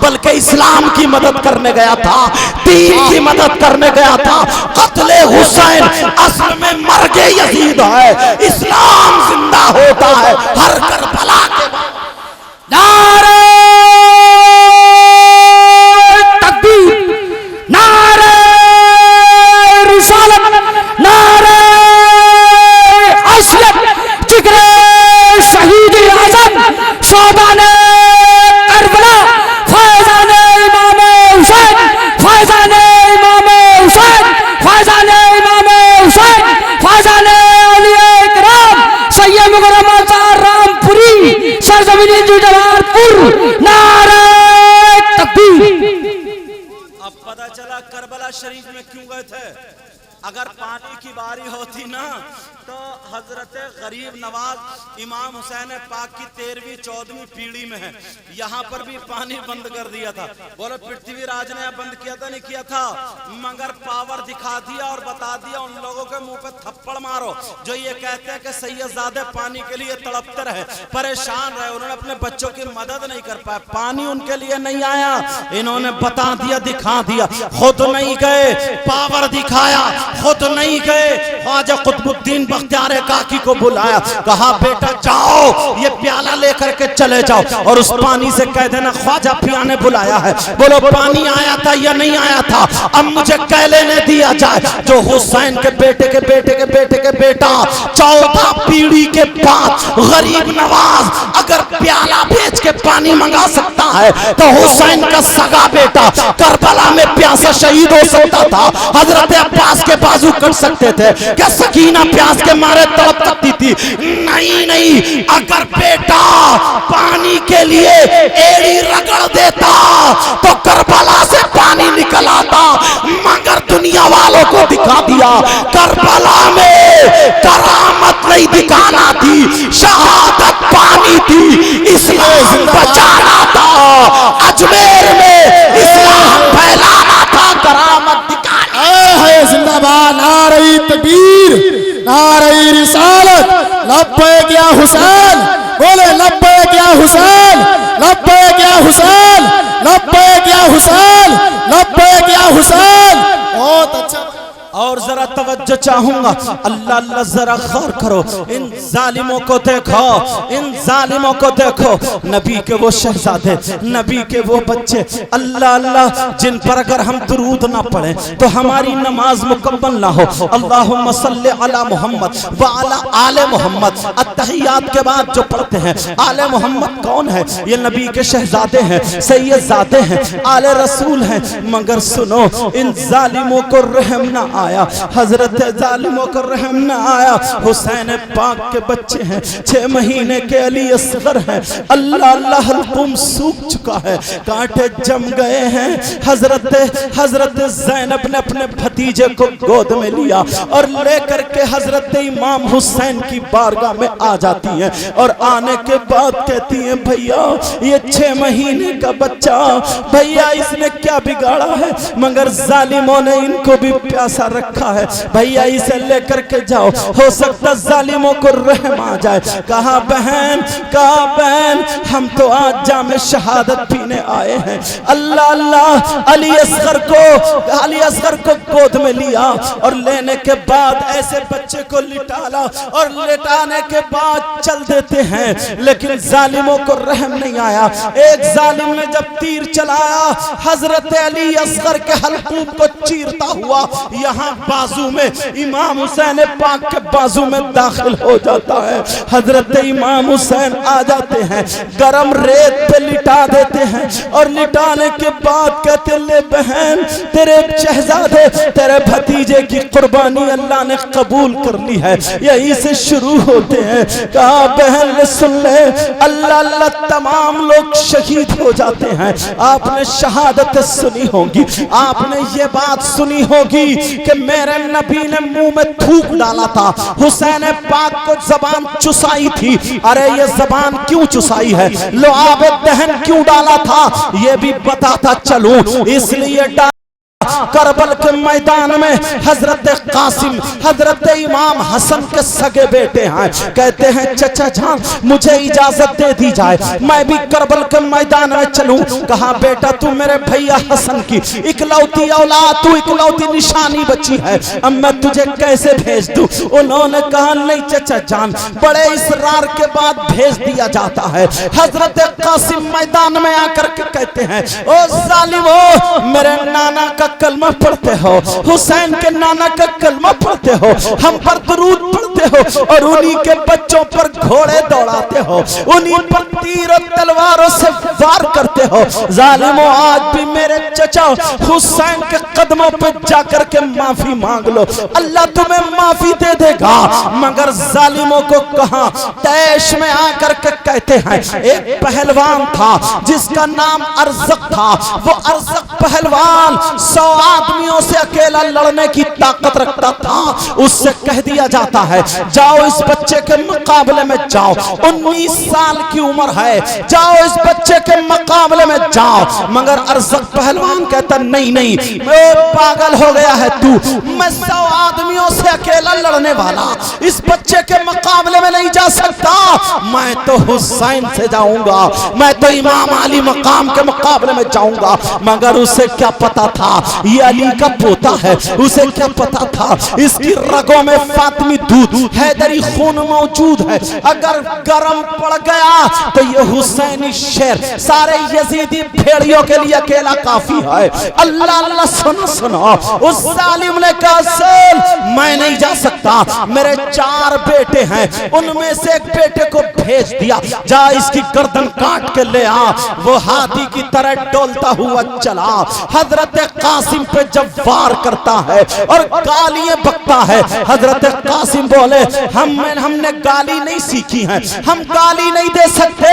بلکہ اسلام کی مدد کرنے گیا تھا، دین کی مدد کرنے گیا تھا. قتل حسین اصل میں مرگ یزید ہے، اسلام زندہ ہوتا ہے ہر کربلا کے بعد. نعرہ تکبیر، نعرہ رسالت، نعرہ حیثیت، ذکر شہید اعظم شعبان کربلا فیضان امام حسین، فیضان امام حسین، فیضان امام حسین، فیضان اولیاء کرام سید مکرم آزاد رام پوری سرزمین جوجوار پور. نعرہ تکبیر. اب پتہ چلا کربلا شریف میں کیوں گئے تھے. اگر پانی کی باری ہوتی نا تو حضرت غریب نواز امام حسین پاک کی 13ویں 14ویں پیڑھی میں ہے، یہاں پر بھی پانی بند کر دیا تھا. بولو پرتھوی راج نے بند کیا تھا نہیں کیا تھا، مگر پاور دکھا دیا اور بتا دیا ان لوگوں کے منہ پہ تھپڑ مارو جو یہ کہتے ہیں کہ سید زادے پانی کے لیے تڑپتے رہے، پریشان رہے، انہوں نے اپنے بچوں کی مدد نہیں کر پائے. پانی ان کے لیے نہیں آیا، انہوں نے بتا دیا، دکھا دیا. خود نہیں گئے، پاور دکھایا، خود نہیں گئے. خواجہ قطب الدین بختیار کاکی کو بلایا، کہا بیٹا جاؤ یہ پیالہ لے کر کے چلے جاؤ اور اس پانی سے کہہ دینا خواجہ پیا نے بلایا ہے. بولو پانی آیا تھا یا نہیں آیا تھا؟ اب مجھے کہہ لینے دیا جائے جو حسین کے بیٹے کے بیٹے کے بیٹے کے بیٹا 14 پیڑھی کے بعد غریب نواز اگر پیالہ بیچ کے پانی منگا سکتا ہے تو حسین کا سگا بیٹا کربلا میں پیاسا شہید ہو سکتا تھا. حضرت عباس کے بازو کٹ سکتے تھے کیا سکینہ پیاس کے مارے تڑپ سکتی تھی؟ نہیں نہیں. اگر بیٹا پانی کے لیے ایڑی رگڑ دیتا تو کربلا سے پانی نکل آتا، مگر دنیا والوں کو دکھا دیا کربلا میں کرامت نہیں دکھانا تھی، شہادت پانی تھی، اسلام بچانا تھا، اجمیر میں اسلام پھیلانا تھا، کرامت دکھانا. زندہ باد. نعرہ تکبیر، نعرہ رسالت. لبیک یا حسین، بولے لبیک یا حسین، لبیک یا حسین، لبیک یا حسین، لبیک یا حسین. بہت اچھا. اور ذرا توجہ چاہوں گا، اللہ اللہ ذرا غور کرو، ان ظالموں کو دیکھو، ان ظالموں کو دیکھو. نبی کے وہ شہزادے، نبی کے وہ بچے، اللہ اللہ جن پر اگر ہم درود نہ پڑھیں تو ہماری نماز مکمل نہ ہو. اللہم صلی علی محمد وعلی آل محمد. التحیات کے بعد جو پڑھتے ہیں آل محمد کون ہے؟ یہ نبی کے شہزادے ہیں، سید زادے ہیں، آل رسول ہیں. مگر سنو، ان ظالموں کو رحم نہ آیا، حضرت ظالموں کو رحم نہ آیا. حسین پاک کے بچے ہیں، 6 مہینے کے علی اصغر ہیں. اللہ اللہ حلقوم سوکھ چکا ہے، کانٹے جم گئے ہیں. حضرت زینب نے اپنے بھتیجے کو گود میں لیا اور لے کر کے حضرت امام حسین کی بارگاہ میں آ جاتی ہیں اور آنے کے بعد کہتی ہیں بھیا یہ 6 مہینے کا بچہ، بھیا اس نے کیا بگاڑا ہے؟ مگر ظالموں نے ان کو بھی پیاسا رکھا ہے، بھیا اسے لے کر کے جاؤ، ہو سکتا ظالموں کو رحم آ جائے. کہا بہن ہم تو آج جام شہادت پینے آئے ہیں. اللہ اللہ علی اصغر کو گود میں لیا اور لینے کے بعد ایسے بچے کو لٹالا اور لٹانے کے بعد چل دیتے ہیں. لیکن ظالموں کو رحم نہیں آیا. ایک ظالم نے جب تیر چلایا حضرت علی اصغر کے حلقوم کو چیرتا ہوا یہاں بازو میں امام حسین پاک کے بازو میں داخل ہو جاتا ہے. حضرت امام حسین آ جاتے ہیں، گرم ریت پہ لٹا دیتے ہیں اور لٹانے کے بعد کہتے لے بہن تیرے شہزادے تیرے بھتیجے کی قربانی اللہ نے قبول کر لی ہے. یہی سے شروع ہوتے ہیں. کہا بہن سن لے اللہ اللہ تمام لوگ شہید ہو جاتے ہیں. آپ نے شہادت سنی ہوگی, آپ نے یہ بات سنی ہوگی کہ میرے نبی نے منہ میں تھوک ڈالا تھا, حسین پاک کو زبان چسائی تھی. ارے یہ زبان کیوں چسائی ہے, لعاب دہن کیوں ڈالا تھا, یہ بھی بتاتا چلوں. اس لیے کربل کے میدان میں حضرت قاسم حضرت امام حسن کے سگے بیٹے ہیں. کہتے ہیں چچا جان مجھے اجازت دے دی جائے میں بھی کربل کے میدان میں چلوں. کہا بیٹا تو میرے بھیا حسن کی اکلوتی اولاد, تو اکلوتی نشانی بچی ہے, اب میں تجھے کیسے بھیج دوں. انہوں نے کہا نہیں چچا جان, بڑے اصرار کے بعد بھیج دیا جاتا ہے. حضرت قاسم میدان میں آ کر کے کہتے ہیں او ظالمو میرے نانا کا کلمہ پڑھتے ہو, حسین کے نانا کا کلمہ پڑھتے ہو, ہم پر درود پڑھتے ہو, اور انہی کے بچوں پر گھوڑے دوڑاتے ہو, انہی پر تیر و تلواروں سے وار کرتے ہو. ظالموں آج بھی میرے چچا حسین کے قدموں پہ جا کر کے معافی مانگ لو, اللہ تمہیں معافی دے دے گا. مگر ظالموں کو کہاں تیش میں آ کر کے کہتے ہیں ایک پہلوان تھا جس کا نام ارزق تھا. وہ ارزق پہلوان 100 آدمیوں سے اکیلا لڑنے کی طاقت رکھتا تھا. اس سے کہہ دیا جاتا ہے جاؤ اس بچے کے مقابلے میں جاؤ, 19 سال کی عمر ہے, جاؤ اس بچے کے مقابلے میں جاؤ. مگر ارزق پہلوان کہتا نہیں نہیں میں پاگل ہو گیا ہے تو, میں 100 آدمیوں سے اکیلا لڑنے والا اس بچے کے مقابلے میں نہیں جا سکتا. میں تو حسین سے جاؤں گا, میں تو امام علی مقام کے مقابلے میں جاؤں گا. مگر اسے کیا پتا تھا یہ علی کا پوتا ہے, اسے کیا پتا تھا اس کی رگوں میں فاطمی دودھ حیدری خون موجود ہے, اگر گرم پڑ گیا تو یہ حسینی شیر سارے یزیدی بھیڑیوں کے لیے اکیلا کافی ہے. اللہ اللہ سنو سنو, اس ظالم نے کہا سیل میں نہیں جا سکتا, میرے 4 بیٹے ہیں, ان میں سے ایک بیٹے کو بھیج دیا, جا اس کی گردن کاٹ کے لے آ. وہ ہاتھی کی طرح ڈولتا ہوا چلا, حضرت قاسم پہ جب وار کرتا ہے اور گالیاں بکتا ہے. حضرت قاسم بولے ہم نے گالی نہیں سیکھی ہیں, ہم گالی نہیں دے سکتے.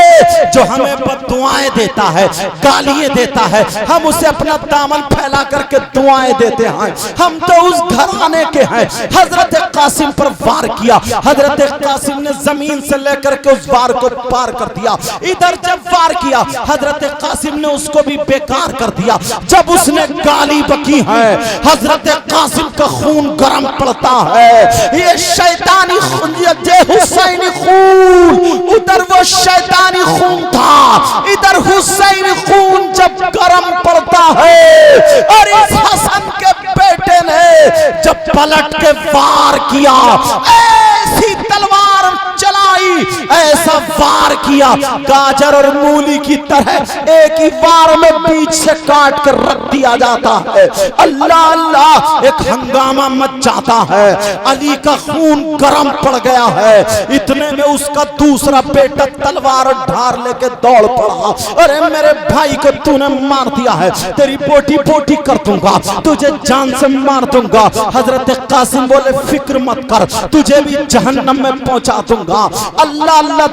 جو ہمیں بد دعائیں دیتا ہے گالیاں دیتا ہے, ہم اسے اپنا دامن پھیلا کر کے دعائیں دیتے ہیں, ہم تو اس گھرانے کے ہیں. حضرت قاسم پر وار کیا, حضرت قاسم نے زمین سے لے کر کے اس وار کو پار کر دیا. ادھر جب وار کیا حضرت قاسم نے اس کو بھی بیکار کر دیا. جب اس نے گالی بکی ہے حضرت قاسم کا خون گرم پڑتا ہے. یہ شیطانی خون, یہ حسینی خون, ادھر وہ شیطانی خون تھا, ادھر حسینی خون جب گرم پڑتا ہے. اور اس حسن کے بیٹے نے جب پلٹ کے وار کیا, ایسی تلوار چلائی, ایسا وار کیا گاجر اور مولی کی طرح ایک ہی وار میں بیچ سے کاٹ کر رکھ دیا جاتا ہے. اللہ اللہ ایک ہنگامہ مچ جاتا ہے, علی کا خون گرم پڑ گیا ہے. اتنے میں اس کا دوسرا بیٹا تلوار ڈھار لے کے دوڑ پڑا, ارے میرے بھائی کو تو نے مار دیا ہے, تیری بوٹی بوٹی کر دوں گا, تجھے جان سے مار دوں گا. حضرت قاسم بولے فکر مت کر, تجھے بھی جہنم میں پہنچا دوں گا. اللہ اللہ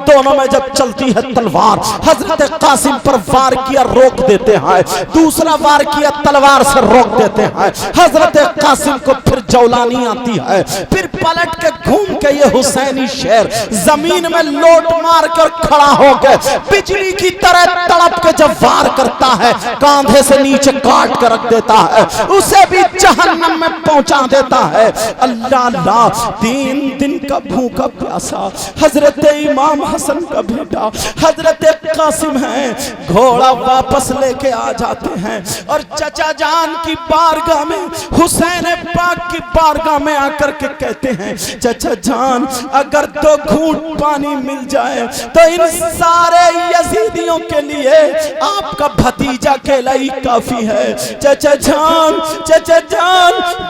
دونوں میں جب چلتی ہے تلوار, حضرت قاسم پر وار کیا روک دیتے ہیں, دوسرا وار کیا تلوار سے روک دیتے ہیں. حضرت قاسم کو پھر جولانی آتی ہے, پھر پلٹ کے گھوم کے یہ حسینی شیر زمین میں لوٹ مار کر کھڑا ہو کے بجلی کی طرح تڑپ کے جب وار کرتا ہے کاندھے سے نیچے کاٹ کر رکھ دیتا ہے, اسے بھی جہنم میں پہنچا دیتا ہے. اللہ اللہ 3 دن کا بھوکا پیاسا حضرت امام حسن کا بیٹا حضرت قاسم ہے, گھوڑا واپس لے کے آ جاتے ہیں اور چچا جان کی بارگاہ میں حسین پاک کی بارگاہ میں آ کر کے کہتے ہیں چچا جان اگر 2 گھونٹ پانی مل جائے تو ان سارے یزیدیوں کے لیے آپ کا بھتیجا اکیلا ہی کافی ہے. چچا جان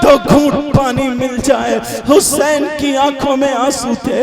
2 گھونٹ پانی مل جائے. حسین کی آنکھوں میں آنسو تھے,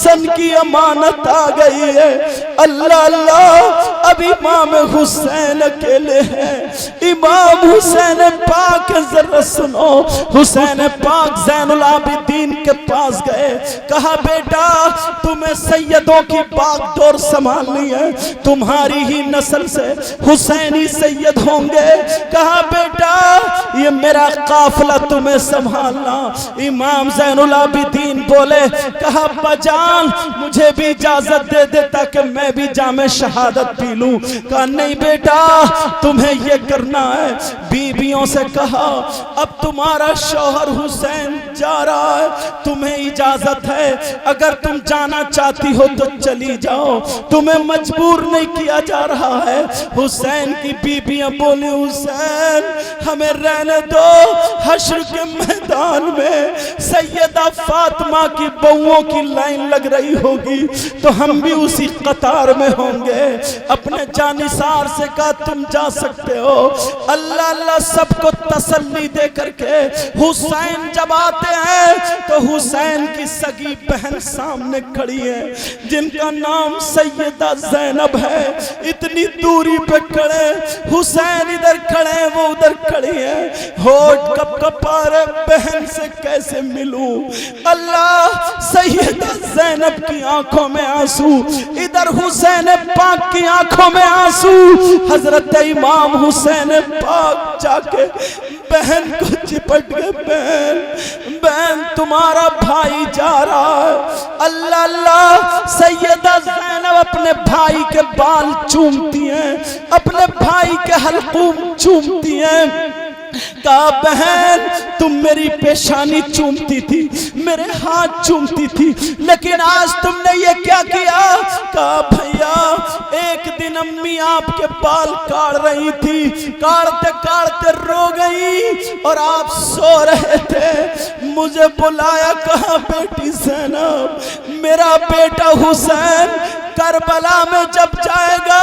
حسن کی امانت آ گئی ہے۔ اللہ اللہ اب امام حسین اکیلے ہیں۔ امام حسین پاک ذرا سنو، حسین پاک زین العابدین کے پاس گئے، کہا بیٹا تمہیں سیدوں کی باغ دور سنبھالنی ہے، تمہاری ہی نسل سے حسینی سید ہوں گے۔ کہا بیٹا یہ میرا قافلہ تمہیں سنبھالنا۔ امام زین العابدین بولے، کہا ابا جان مجھے بھی اجازت دے دے تاکہ میں بھی جام شہادت پی لوں۔ کہا نہیں بیٹا تمہیں یہ کرنا ہے۔ بیویوں سے کہا اب تمہارا شوہر حسین جا رہا ہے، تمہیں اجازت ہے، اگر تم جانا چاہتی ہو تو چلی جاؤ، تمہیں مجبور نہیں کیا جا رہا ہے۔ حسین کی بیویاں بولی حسین ہمیں رہنے دو، حشر کے میدان میں سیدہ فاطمہ کی بہوؤں کی لائن لگ رہی ہوگی تو ہم بھی اسی قطار میں ہوں گے۔ اپنے جانثار سے کہا تم جا سکتے ہو۔ اللہ اللہ سب کو تسلی دے کر کے حسین جب آتے ہیں تو حسین کی سگی بہن سامنے کھڑی ہے جن کا نام سیدہ زینب ہے۔ اتنی دوری پہ کھڑے، حسین ادھر کھڑے وہ ادھر کھڑی ہے، ہوٹ کپ کپارے بہن سے کیسے ملوں۔ اللہ سیدہ زینب کی آنکھوں میں آنسو، ادھر حسین پاک کی آنکھوں میں آنسو۔ حضرت امام حسین پاک جا کے بہن کو چپٹ گئے، بہن بہن تمہارا بھائی جا رہا ہے۔ اللہ اللہ سیدہ زینب اپنے بھائی کے بال چومتی ہیں، اپنے بھائی کے حلقوم چومتی ہیں۔ کہا بہن تم میری پیشانی چومتی تھی، میرے ہاتھ چومتی تھی، لیکن آج تم نے یہ کیا کیا؟ کہا بھیا ایک دن امی آپ کے بال کاٹ رہی تھی، کاٹتے کاٹتے رو گئی اور آپ سو رہے تھے، مجھے بلایا، کہا بیٹی زینب میرا بیٹا حسین کربلا میں جب جائے گا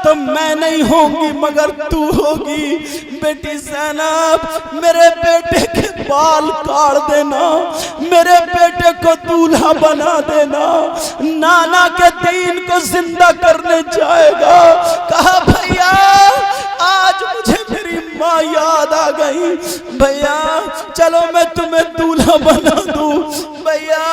تو میں نہیں ہوں گی مگر تو ہوگی۔ بیٹی زینب میرے بیٹے کے بال کاٹ دینا، میرے بیٹے کو دولہا بنا دینا، نانا کے دین کو زندہ کرنے جائے گا۔ کہا بھیا آج مجھے میری ماں یاد آ گئی، بھیا چلو میں تمہیں دولہا بنا دوں، بھیا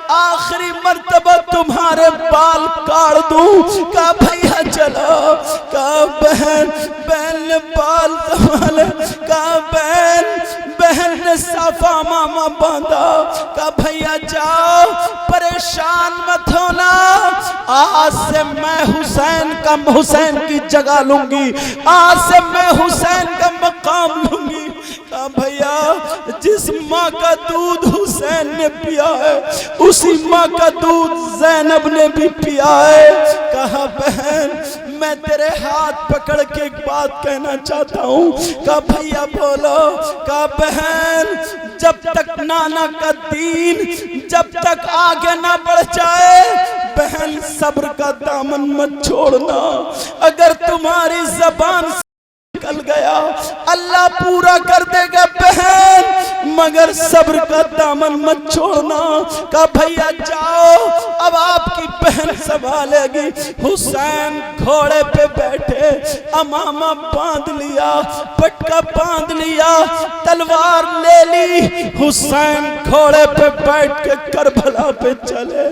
آخری مرتبہ تمہارے بال کاٹ دوں۔ کہا بھیا چلو۔ کہا بہن نے بال سنبھالے، کہا بہن نے صافہ ماما باندھا۔ کہا بھیا جاؤ پریشان مت ہونا، آج سے میں حسین کی جگہ لوں گی، آج سے میں حسین کا مقام لوں گی۔ کہا بھیا جس ماں کا دودھ حسین نے پیا ہے اسی ماں کا دودھ زینب نے بھی پیا ہے۔ کہا بہن میں تیرے ہاتھ پکڑ کے ایک بات کہنا چاہتا ہوں۔ کہا بھیا بولو۔ کہا بہن جب تک نانا کا دین جب تک آگے نہ بڑھ جائے بہن صبر کا دامن مت چھوڑنا، اگر تمہاری زبان سے نکل گیا اللہ پورا کر دے گا بہن، مگر صبر کا دامن مت چھوڑنا۔ کہا بھیا جاؤ اب آپ کی بہن سنبھالے گی۔ حسین گھوڑے پہ بیٹھے، امامہ باندھ لیا، پٹکا باندھ لیا، تلوار لے لی، حسین گھوڑے پہ بیٹھ کے کربلا پہ چلے۔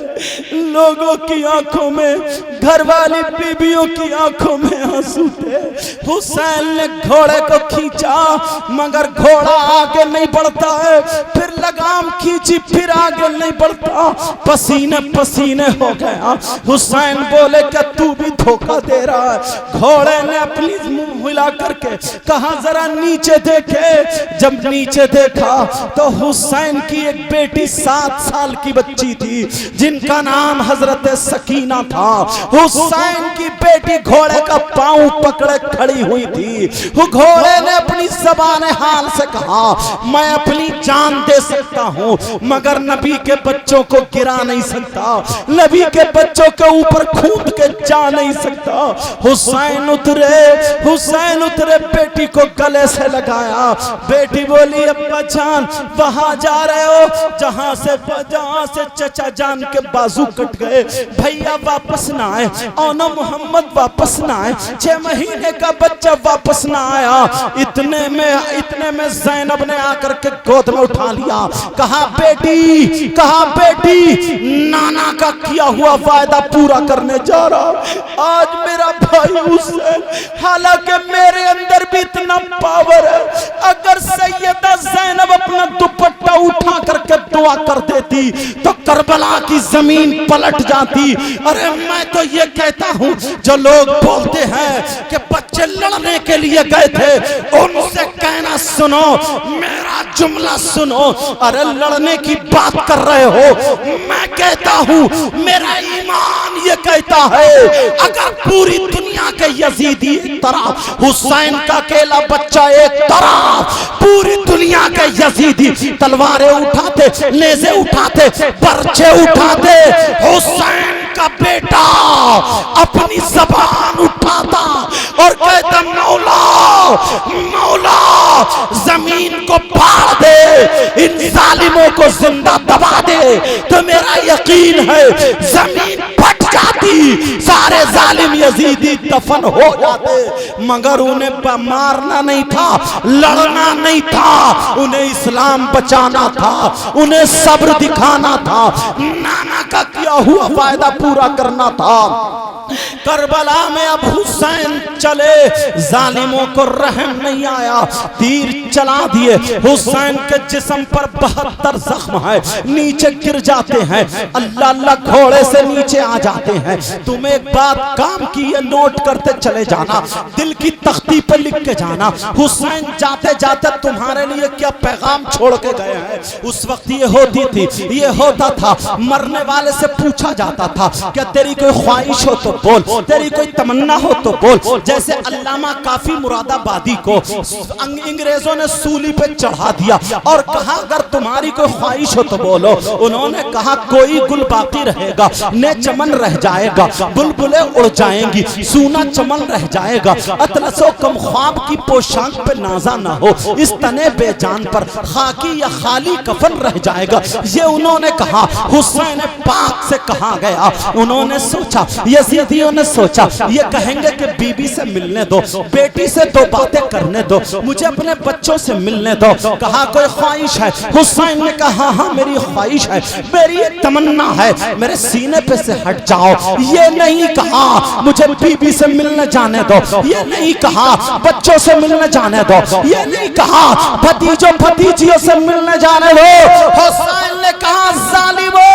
لوگوں کی آنکھوں میں، گھر والی بیویوں کی آنکھوں میں آنسو تھے۔ حسین نے گھوڑے کو کھینچا مگر گھوڑا آگے نہیں بڑھتا ہے، پھر لگام کھینچی پھر آگے نہیں بڑھتا، پسینے پسینے ہو گیا۔ حسین بولے کہ تو بھی دھوکہ دے رہا ہے۔ گھوڑے نے اپنی منہ ہلا کر کے کہا ذرا نیچے دیکھے۔ جب نیچے دیکھا تو حسین کی ایک بیٹی 7 سال کی بچی تھی جن کا نام حضرت سکینہ تھا۔ حسین کی بیٹی گھوڑے کا پاؤں پکڑے کھڑی ہوئی تھی۔ وہ گھوڑے نے اپنی زبان حال سے کہا میں اپنی جان دے سکتا ہوں ہوں مگر نبی کے بچوں کو گرا نہیں سکتا، نبی کے بچوں کے اوپر کھود کے جا نہیں سکتا۔ حسین اترے بیٹی کو گلے سے لگایا، بیٹی بولی ابا جان وہاں جا رہے ہو جہاں سے چچا جان کے بازو کٹ گئے، بھیا واپس نہ آئے، اونا محمد واپس نہ آئے، 6 مہینے کا بچہ واپس نہ آیا۔ اتنے میں زینب نے آ کر کے گود میں اٹھا لیا، کہا بیٹی نانا کا کیا ہوا وعدہ پورا کرنے جا رہا، آج میرا بھائی حسین، حالانکہ میرے اندر بھی اتنا پاور ہے، اگر سیدہ زینب اپنا دوپٹہ اٹھا کر کے دعا کر دیتی تو کربلا کی زمین پلٹ جاتی۔ ارے میں تو یہ کہتا ہوں جو لوگ بولتے ہیں کہ بچے لڑنے کے لیے گئے تھے ان سے کہنا سنو، میرا جملہ سنو، ارے لڑنے کی بات کر رہے ہو، میں کہتا ہوں میرا ایمان یہ کہتا ہے اگر پوری دنیا کے یزیدی ایک طرف، حسین کا اکیلا بچہ ایک طرف، پوری دنیا کے یزیدی تلواریں اٹھاتے، نیزے اٹھاتے، پرچے اٹھاتے، حسین کا بیٹا اپنی زبان اٹھاتا اور کہتا مولا زمین کو پھاڑ دے، ان ظالموں کو زندہ دبا دے، تو میرا یقین ہے زمین پھٹ جاتی، سارے ظالم یزیدی دفن ہو جاتے، مگر انہیں مارنا نہیں تھا، لڑنا نہیں تھا، انہیں اسلام بچانا تھا، انہیں صبر دکھانا تھا، نانا کا کیا ہوا وعدہ پورا کرنا تھا۔ کربلا میں اب حسین چلے، ظالموں کو رحم نہیں آیا، تیر چلا دیے، حسین کے جسم پر 72 زخم ہے، نیچے گر جاتے ہیں، اللہ گھوڑے سے نیچے آ جاتے ہیں۔ تمہیں ایک بات کام کی ہے، نوٹ کرتے چلے جانا، دل کی تختی پہ لکھ کے جانا، حسین جاتے جاتے تمہارے لیے کیا پیغام چھوڑ کے گئے ہیں۔ اس وقت یہ ہوتا تھا، مرنے والے سے پوچھا جاتا تھا کہ تیری کوئی خواہش ہو تو بول، تیری کوئی تمنا ہو تو بول۔ جیسے علامہ کافی مراد آبادی کو انگریزوں نے سولی پہ چڑھا دیا اور کہا اگر تمہاری کوئی خواہش ہو تو بولو، انہوں نے کہا کوئی گل باقی رہے گا، نے چمن رہ جائے گا، بلبلیں اڑ جائیں گی، سونا چمن رہ جائے گا، اطلس و کم خواب کی پوشاک پہ نازا نہ ہو، اس تنے بے جان پر خاکی یا خالی کفن رہ جائے گا، یہ انہوں نے کہا۔ حسین پاک سے کہا گیا، انہوں نے سوچا، یزیدیوں نے سوچا یہ کہیں گے کہ بی بی سے ملنے دو، بیٹی سے 2 باتیں کرنے دو، مجھے اپنے بچوں سے ملنے دو۔ کہا کوئی خواہش ہے؟ حسین نے کہا ہاں میری خواہش ہے، میری ایک تمنا ہے، میرے سینے پہ سے ہٹ جاؤ۔ یہ نہیں کہا مجھے بی بی سے ملنے جانے دو، یہ نہیں کہا بچوں سے ملنے جانے دو، یہ نہیں کہا بھتیجوں بھتیجیوں سے ملنے جانے دو۔ حسین نے کہا ظالمو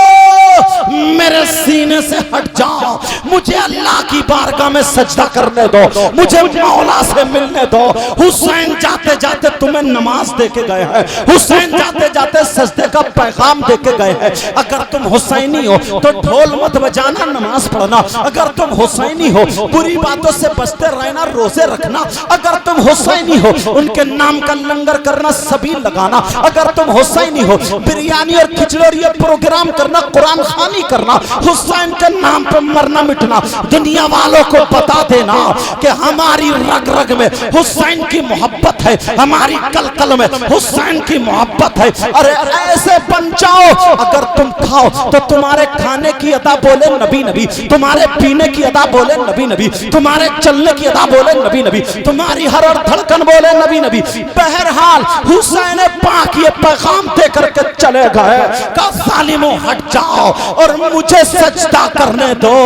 میرے سینے سے ہٹ جاؤ، مجھے اللہ کی بارگاہ میں سجدہ کرنے دو، مجھے مولا سے ملنے دو۔ حسین جاتے جاتے تمہیں نماز دے کے گئے ہیں، حسین جاتے جاتے سجدے کا پیغام دے کے گئے ہیں۔ اگر تم حسینی ہو تو ڈھول مت بجانا، نماز پڑھنا، اگر تم حسینی ہو بری باتوں سے بچتے رہنا، روزے رکھنا، اگر تم حسینی ہو ان کے نام کا لنگر کرنا، سبیل لگانا، اگر تم حسینی ہو بریانی اور کھچڑی پروگرام کرنا، قرآن خوانی کرنا، حسین کے نام پہ مرنا مٹنا، دنیا والوں کو بتا دینا کہ ہماری رگ رگ میں حسین کی محبت ہے، ہماری کل کل میں حسین کی محبت ہے۔ ارے ایسے بن جاؤ اگر تم کھاؤ تو تمہارے کھانے کی ادا بولے نبی نبی، تمہارے پینے کی ادا بولے نبی نبی، تمہارے چلنے کی ادا بولے نبی نبی، تمہاری ہر اور دھڑکن بولے نبی نبی۔ بہرحال حسین پاک یہ پیغام دے کر کے چلے گئے کہ ظالموں ہٹ جاؤ اور مجھے سجدہ کرنے دو۔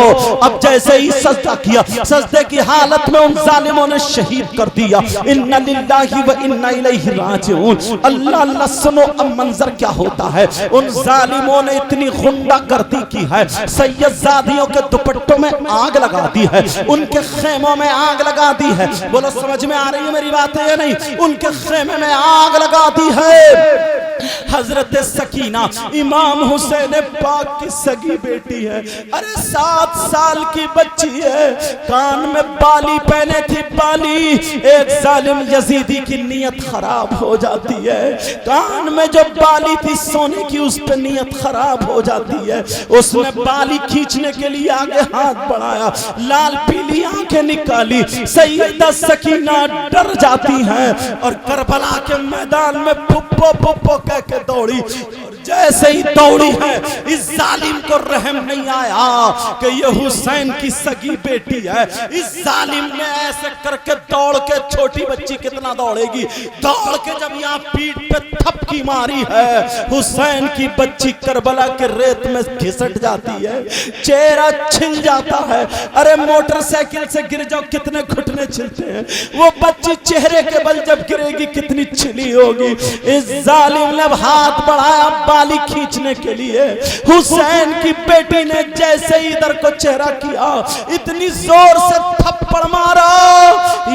اب جیسے ہی سجدہ کیا، سجدے کی حالت میں ان ظالموں نے شہید کر دیا۔ اِنَّ لِلَّهِ وَإِنَّا إِلَيْهِ رَاجِعُونَ۔ اللہ اللہ سنو اب منظر کیا ہوتا ہے۔ ان ظالموں نے اتنی غنڈہ گردی کی ہے، سید زادیوں کے دوپٹوں میں آگ لگا دی ہے، ان کے خیموں میں آگ لگا دی ہے۔ بولو سمجھ میں آ رہی ہے میری بات ہے یا نہیں؟ ان کے خیمے میں آگ لگا دی ہے۔ حضرت سکینہ امام حسین پاک کی سگی بیٹی ہے. ارے 7 سال کی بچی ہے, کان میں بالی پہنے تھی, بالی ایک ظالم یزیدی کی نیت خراب ہو جاتی ہے, کان میں جو بالی تھی سونے کی اس پہ نیت خراب ہو جاتی ہے. اس نے بالی کھینچنے کے لیے آگے ہاتھ بڑھایا, لال پیلی آنکھیں نکالی. سیدہ سکینہ ڈر جاتی ہیں اور کربلا کے میدان میں پھپھو پھپھو کہہ کے دوڑی. اور جیسے ہی دوڑی ہے اس ظالم کو رحم نہیں آیا کہ یہ حسین کی سگی بیٹی ہے. اس ظالم نے ایسے کر کے دوڑ کے, چھوٹی بچی کتنا دوڑے گی, دوڑ کے جب یہاں پیٹ پہ تھپکی ماری ہے, حسین کی بچی کربلا کے ریت میں گھسٹ جاتی ہے, چہرہ چھل جاتا ہے. ارے موٹر سائیکل سے گر جاؤ کتنے گھٹنے چھلتے ہیں, وہ بچی چہرے کے بل جب گرے گی کتنی چھلی ہوگی. اس ظالم نے ہاتھ بڑھایا بالی کھینچنے کے لیے, حسین کی بیٹی نے جیسے ہی ادھر کو چہرہ کیا اتنی زور سے تھپڑ مارا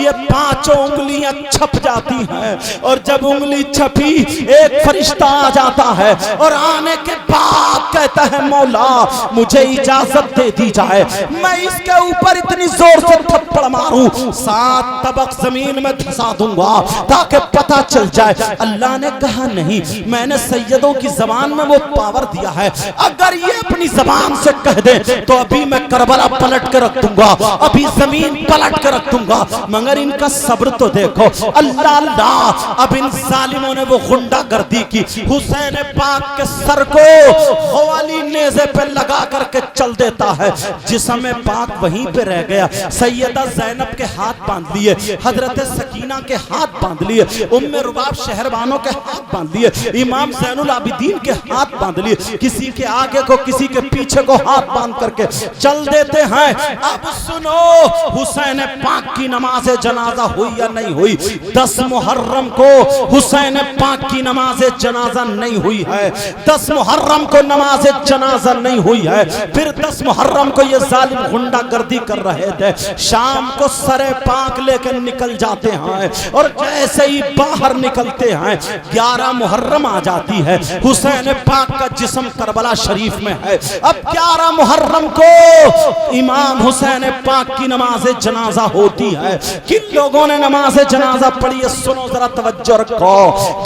یہ 5 انگلیاں چھپ جاتی ہیں. اور جب انگلی چھپی ایک فرشتہ آ جاتا ہے اور آنے کے بعد کہتا ہے مولا مجھے اجازت دے دی جائے میں اس کے اوپر اتنی زور سے تھپڑ ماروں 7 طبق زمین میں دھسا دوں گا تاکہ پتہ چل جائے. اللہ نے کہا نہیں, میں نے سیدوں کی زبان میں وہ پاور دیا ہے, اگر یہ اپنی زبان سے کہہ دے تو ابھی میں کربلا پلٹ کے رکھ دوں گا, ابھی زمین پلٹ کے رکھ دوں گا. مگر ان کا صبر تو دیکھو. اللہ اللہ, اب ان ظالموں نے وہ غنڈہ گردی کی, حسین پاک کے سر کو خوالی نیزے پہ لگا کر کے چل دیتا ہے. جسم پاک وہیں پہ رہ گیا. سیدہ زینب کے ہاتھ باندھ لیے, حضرت سکینہ کے ہاتھ باندھ لیے, ام رباب شہربانوں کے ہاتھ باندھ لیے, امام زین العابدین کے ہاتھ باندھ لیے, کسی کے آگے کو کسی کے پیچھے کو ہاتھ باندھ کر کے چل دیتے ہیں. اب سنو حسین پاک کی نماز جنازہ ہوئی یا نہیں ہوئی؟ 10 محرم کو حسین پاک کی نماز جنازہ نہیں ہوئی ہے, 10 محرم کو نماز جنازہ نہیں ہوئی ہے. پھر 10 محرم کو یہ ظالم غنڈہ گردی کر رہے تھے, شام کو سر پاک لے کے نکل جاتے ہیں اور جیسے ہی باہر نکلتے ہیں 11 محرم آ جاتی ہے, حسین پاک کا جسم کربلا شریف میں ہے. اب 11 محرم کو امام حسین پاک کی نماز جنازہ ہوتی ہے. کن لوگوں نے نماز جنازہ پڑھی ہے سنو ذرا توجہ رکھو.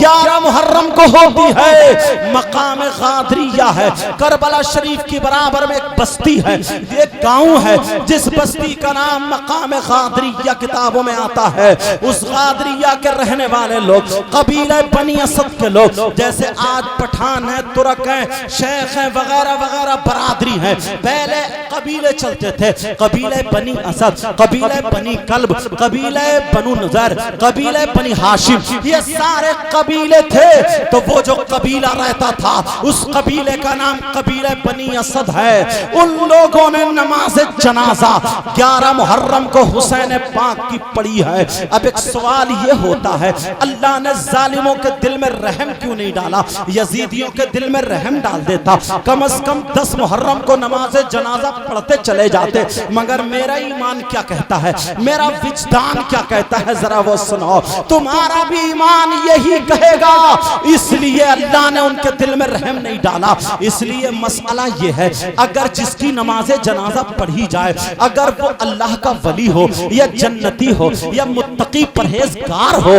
11 محرم کو ہوتی ہے, مقام غادریہ ہے, کربلا شریف کی برابر میں ایک بستی ہے, ایک گاؤں ہے جس بستی کا نام مقام غادریہ کتابوں میں آتا ہے. اس غادریہ کے رہنے والے لوگ قبیلہ بنی اسد کے لوگ, جیسے آج پٹھان ہیں, ترک ہیں, شیخ ہیں, وغیرہ وغیرہ برادری ہیں. پہلے قبیلے چلتے تھے, قبیلہ بنی اسد, قبیلہ بنی کلب, قبیلہ بنو نذر, قبیلہ بنی ہاشم, یہ سارے قبیلے تھے. تو وہ جو قبیلہ رہتا تھا اس قبیلے کا نام قبیلہ بنی اسد ہے. ان لوگوں نے نماز جنازہ 11 محرم کو حسین پاک کی پڑھی ہے. اب ایک سوال یہ ہوتا ہے, اللہ نے ظالموں کے دل میں رحم کیوں نہیں ڈالا؟ یزیدیوں کے دل میں رحم ڈال دیتا, کم از کم 10 محرم کو نماز جنازہ پڑھتے چلے جاتے. مگر میرا ایمان کیا کہتا ہے, میرا وجدان کیا کہتا ہے, ذرا وہ سنو. تمہارا بھی ایمان یہی کہے گا, اس لیے اللہ نے ان کے دل میں رحم نہیں ڈالا. اس لیے مسئلہ یہ ہے, اگر جس کی نماز جنازہ پڑھی جائے, اگر وہ اللہ کا ولی ہو یا جنتی ہو یا متقی پرہیزگار ہو,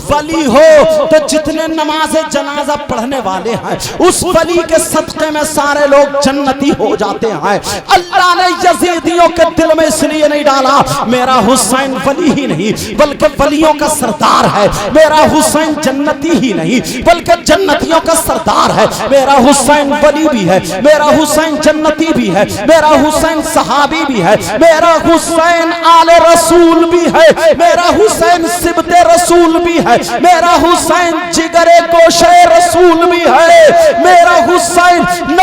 ولی ہو, تو جتنے نماز جنازہ پڑھنے والے ہیں اس ولی کے صدقے میں سارے لوگ جنتی ہو جاتے ہیں. اللہ نے یزیدیوں کے دل میں اس لیے نہیں ڈالا, میرا حسین ولی ہی نہیں بلکہ ولیوں کا سردار ہے, میرا حسین جنتی ہی نہیں بلکہ جنتیوں کا سردار ہے, میرا حسین ولی بھی ہے, میرا حسین جنتی بھی ہے, میرا حسین صحابی بھی ہے, میرا حسین آل رسول بھی ہے, میرا حسین سبت رسول بھی ہے, میرا حسین جگر گوشے رسول بھی ہے, میرا حسین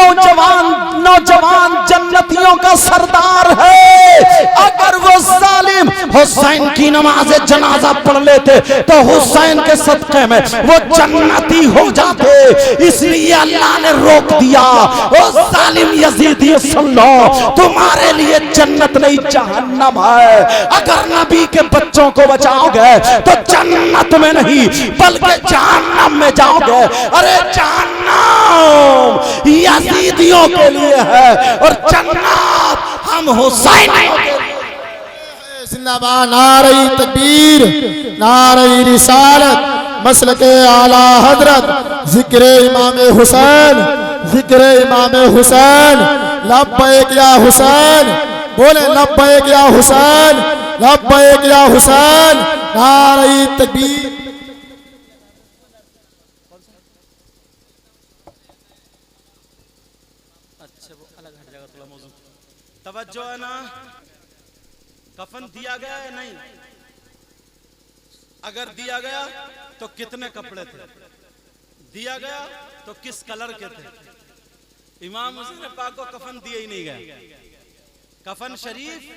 نوجوان جنتیوں کا سردار ہے. اگر وہ ظالم حسین کی نماز جنازہ پڑھ لیتے تو حسین کے صدقے میں وہ جنتی ہو جاتے. اس لیے اللہ نے روک دیا. او ظالم یزیدی سن لو, تمہارے لیے جنت نہیں جہنم ہے. اگر نبی کے بچوں کو بچاؤ گے تو جنت میں نہیں بلکہ جہنم میں جاؤ گے. ارے جہنم یزیدیوں کے لیے ہے اور جنت ہم حسین کے لیے. زندہ باد نعرہ تکبیر, نعرہ رسالت, مسلک اعلی حضرت, ذکر امام حسین, ذکر امام حسین. لبیک یا حسین, بولے لبیک یا حسین, لبیک یا حسین. نعرہ تکبیر. توجہ ہے نا. کفن دیا گیا ہے نہیں؟ اگر دیا گیا تو کتنے کپڑے تھے؟ دیا گیا تو کس کلر کے تھے؟ امام حسین پاک کو کفن دیا ہی نہیں گیا. کفن شریف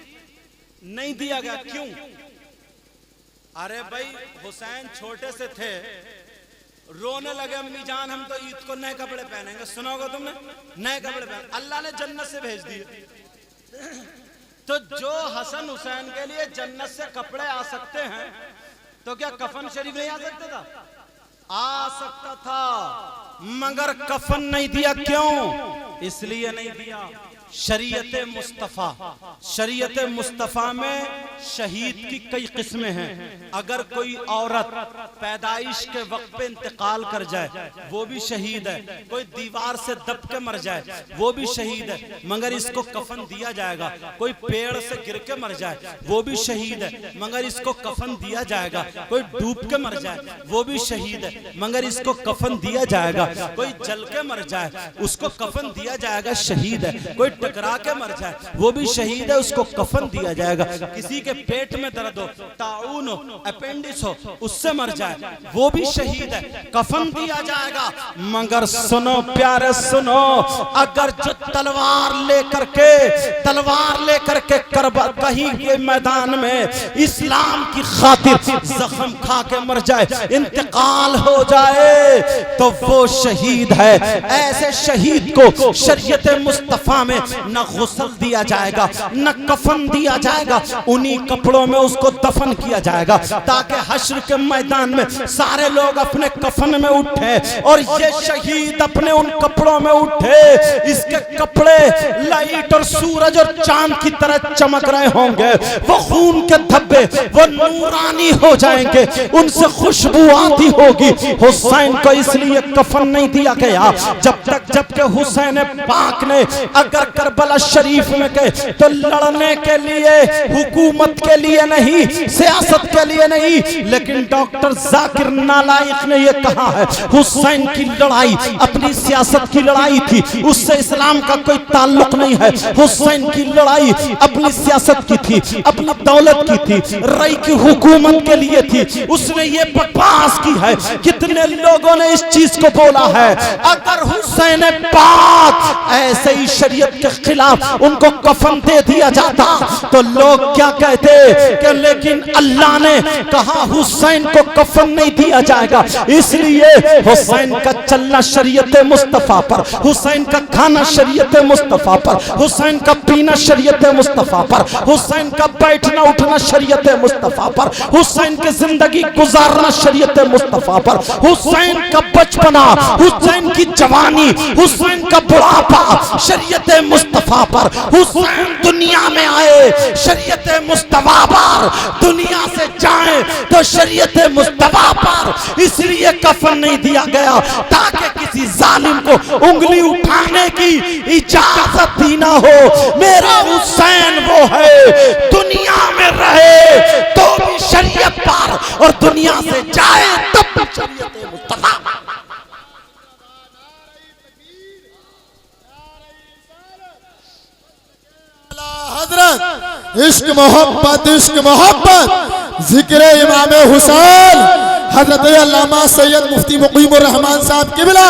نہیں دیا گیا. کیوں؟ ارے بھائی حسین چھوٹے سے تھے, رونے لگے امی جان ہم تو عید کو نئے کپڑے پہنیں گے. سنا ہوگا تم نے, نئے کپڑے پہنے. اللہ نے جنت سے بھیج دیے. تو جو حسن حسین کے لیے جنت سے کپڑے آ سکتے ہیں تو کیا کفن شریف نہیں آ سکتا تھا؟ آ سکتا تھا, مگر کفن نہیں دیا. کیوں؟ اس لیے نہیں دیا. شریعت مصطفیٰ, شریعت مصطفیٰ میں شہید کی کئی قسمیں ہیں. اگر کوئی عورت پیدائش کے وقت پہ انتقال کر جائے وہ بھی شہید ہے. کوئی دیوار سے دب کے مر جائے وہ بھی شہید ہے, مگر اس کو کفن دیا جائے گا. کوئی پیڑ سے گر کے مر جائے وہ بھی شہید ہے, مگر اس کو کفن دیا جائے گا. کوئی ڈوب کے مر جائے وہ بھی شہید ہے, مگر اس کو کفن دیا جائے گا. کوئی جل کے مر جائے اس کو کفن دیا جائے گا, شہید ہے. کوئی ٹکرا کے مر جائے وہ بھی شہید ہے, اس کو کفن دیا جائے گا. کسی کے پیٹ میں درد ہو, طاعون ہو, اپینڈکس ہو, اس سے مر جائے وہ بھی شہید ہے, کفن دیا جائے گا. مگر سنو پیارے سنو, اگر جو تلوار لے کر کے کہیں کے میدان میں اسلام کی خاطر زخم کھا کے مر جائے, انتقال ہو جائے تو وہ شہید ہے. ایسے شہید کو شریعت مصطفیٰ میں نہ غسل دیا جائے گا نہ کفن دیا جائے گا. انہی کپڑوں میں اس کو دفن کیا جائے گا تاکہ حشر کے میدان میں سارے لوگ اپنے کفن میں اٹھے اور یہ شہید اپنے ان کپڑوں میں اٹھے. اس کے کپڑے لائٹ اور سورج اور چاند کی طرح چمک رہے ہوں گے. وہ خون کے دھبے وہ نورانی ہو جائیں گے, ان سے خوشبو آتی ہوگی. حسین کو اس لیے کفن نہیں دیا گیا جب کہ حسین پاک نے اگر کربلا شریف میں گئے تو لڑنے کے لیے, حکومت کے لیے نہیں, سیاست کے لیے نہیں, لیکن ڈاکٹر ذاکر نالائق نے یہ کہا ہے حسین کی لڑائی اپنی سیاست کی لڑائی تھی, اس سے اسلام کا کوئی تعلق نہیں ہے. حسین کی لڑائی اپنی سیاست کی تھی, اپنی دولت کی تھی, رئی کی حکومت کے لیے تھی. اس نے یہ بکواس کی ہے. کتنے لوگوں نے اس چیز کو بولا ہے. اگر حسین پاک ایسے ہی شریعت کے خلاف ان کو کفن دے دیا جاتا تو لوگ کیا کہتے کہ لیکن اللہ نے کہا حسین کو کفن نہیں دیا جائے گا. اس لیے حسین کا چلنا شریعت مصطفیٰ پر, حسین کا کھانا شریعت مصطفیٰ پر, حسین کا پینا شریعت مصطفیٰ پر, حسین کا بیٹھنا اٹھنا شریعت مصطفیٰ پر, حسین کی زندگی گزارنا شریعت مصطفیٰ پر, حسین کا بچپنا, حسین کی جوانی, حسین کا بڑھاپا شریعت مصطفیٰ پر. حسین دنیا میں آئے شریعت مصطفیٰ پر, دنیا سے جائیں تو شریعت مصطفیٰ پر. اس لیے کفن نہیں دیا گیا تاکہ کسی ظالم کو انگلی اٹھانے کی اجازت ہی نہ ہو. میرا حسین وہ ہے دنیا میں رہے تو بھی شریعت پر اور دنیا سے جائے تب بھی شریعت مصطفیٰ پر. حضرت عشق محبت ذکر امام حسین حضرت علامہ سید مفتی مقیم الرحمان صاحب قبلہ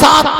7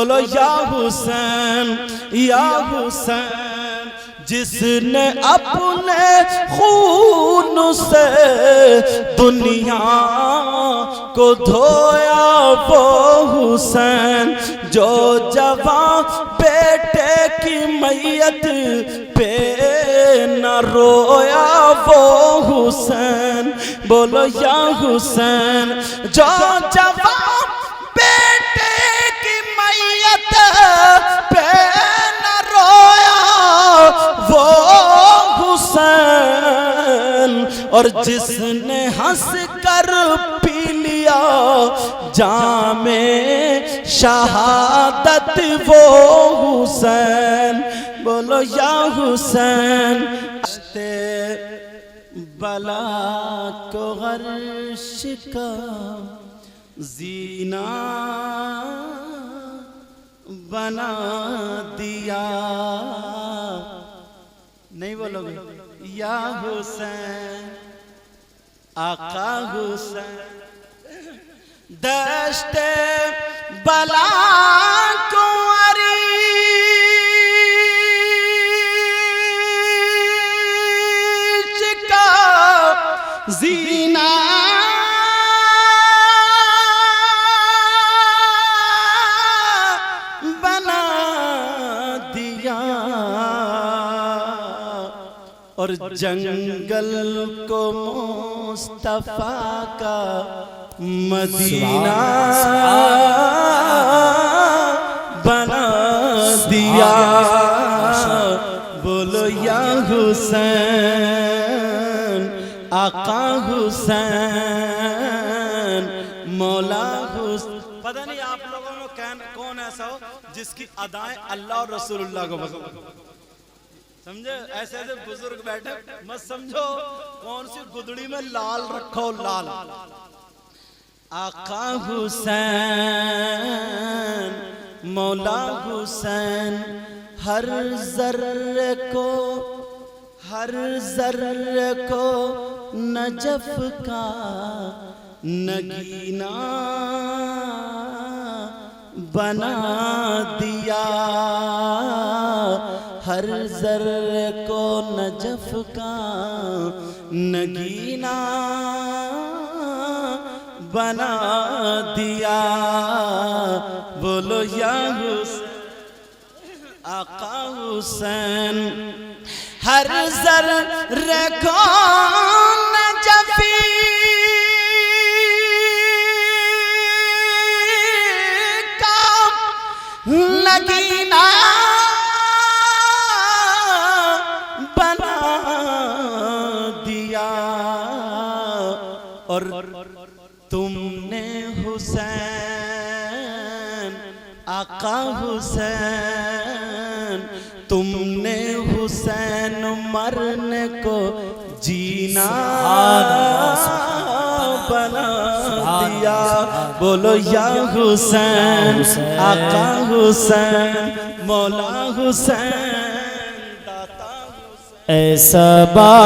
بولو یا حسین یا حسین جس نے اپنے خون سے دنیا کو دھویا وہ حسین جو جوان بیٹے کی میت پہ نہ رویا وہ حسین بولو یا حسین جو جوان بیٹے کی میت پہ نہ رویا وہ حسین اور جس نے ہنس کر پی لیا جام شہادت وہ حسین بولو یا حسین بلا کو غرش کا زینہ بنا دیا نہیں بولو گے یا حسین آقا حسین دشت بلا کو عریش کا زینہ بنا دیا اور جنگل کو مصطفیٰ کا مدینہ بنا دیا بولو یا حسین آقا حسین مولا حسین پتہ نہیں آپ لوگوں میں کون ایسا ہو جس کی ادائیں اللہ اور رسول اللہ کو پسند سمجھے ایسے ایسے بزرگ بیٹھے مت سمجھو کون سی گدڑی میں لال رکھو لال آقا حسین مولا حسین ہر ذرے کو نجف کا نگینہ بنا دیا ہر ذرے کو نجف کا نگینہ بنا دیا بولو یا حسین آقا حسین ہر ذرے کو نجفی کا نگینہ بنا دیا اور تم نے حسین آقا حسین تم نے حسین مرنے کو جینا بنا دیا بولو یا حسین آقا حسین مولا حسین داتا حسین ایسا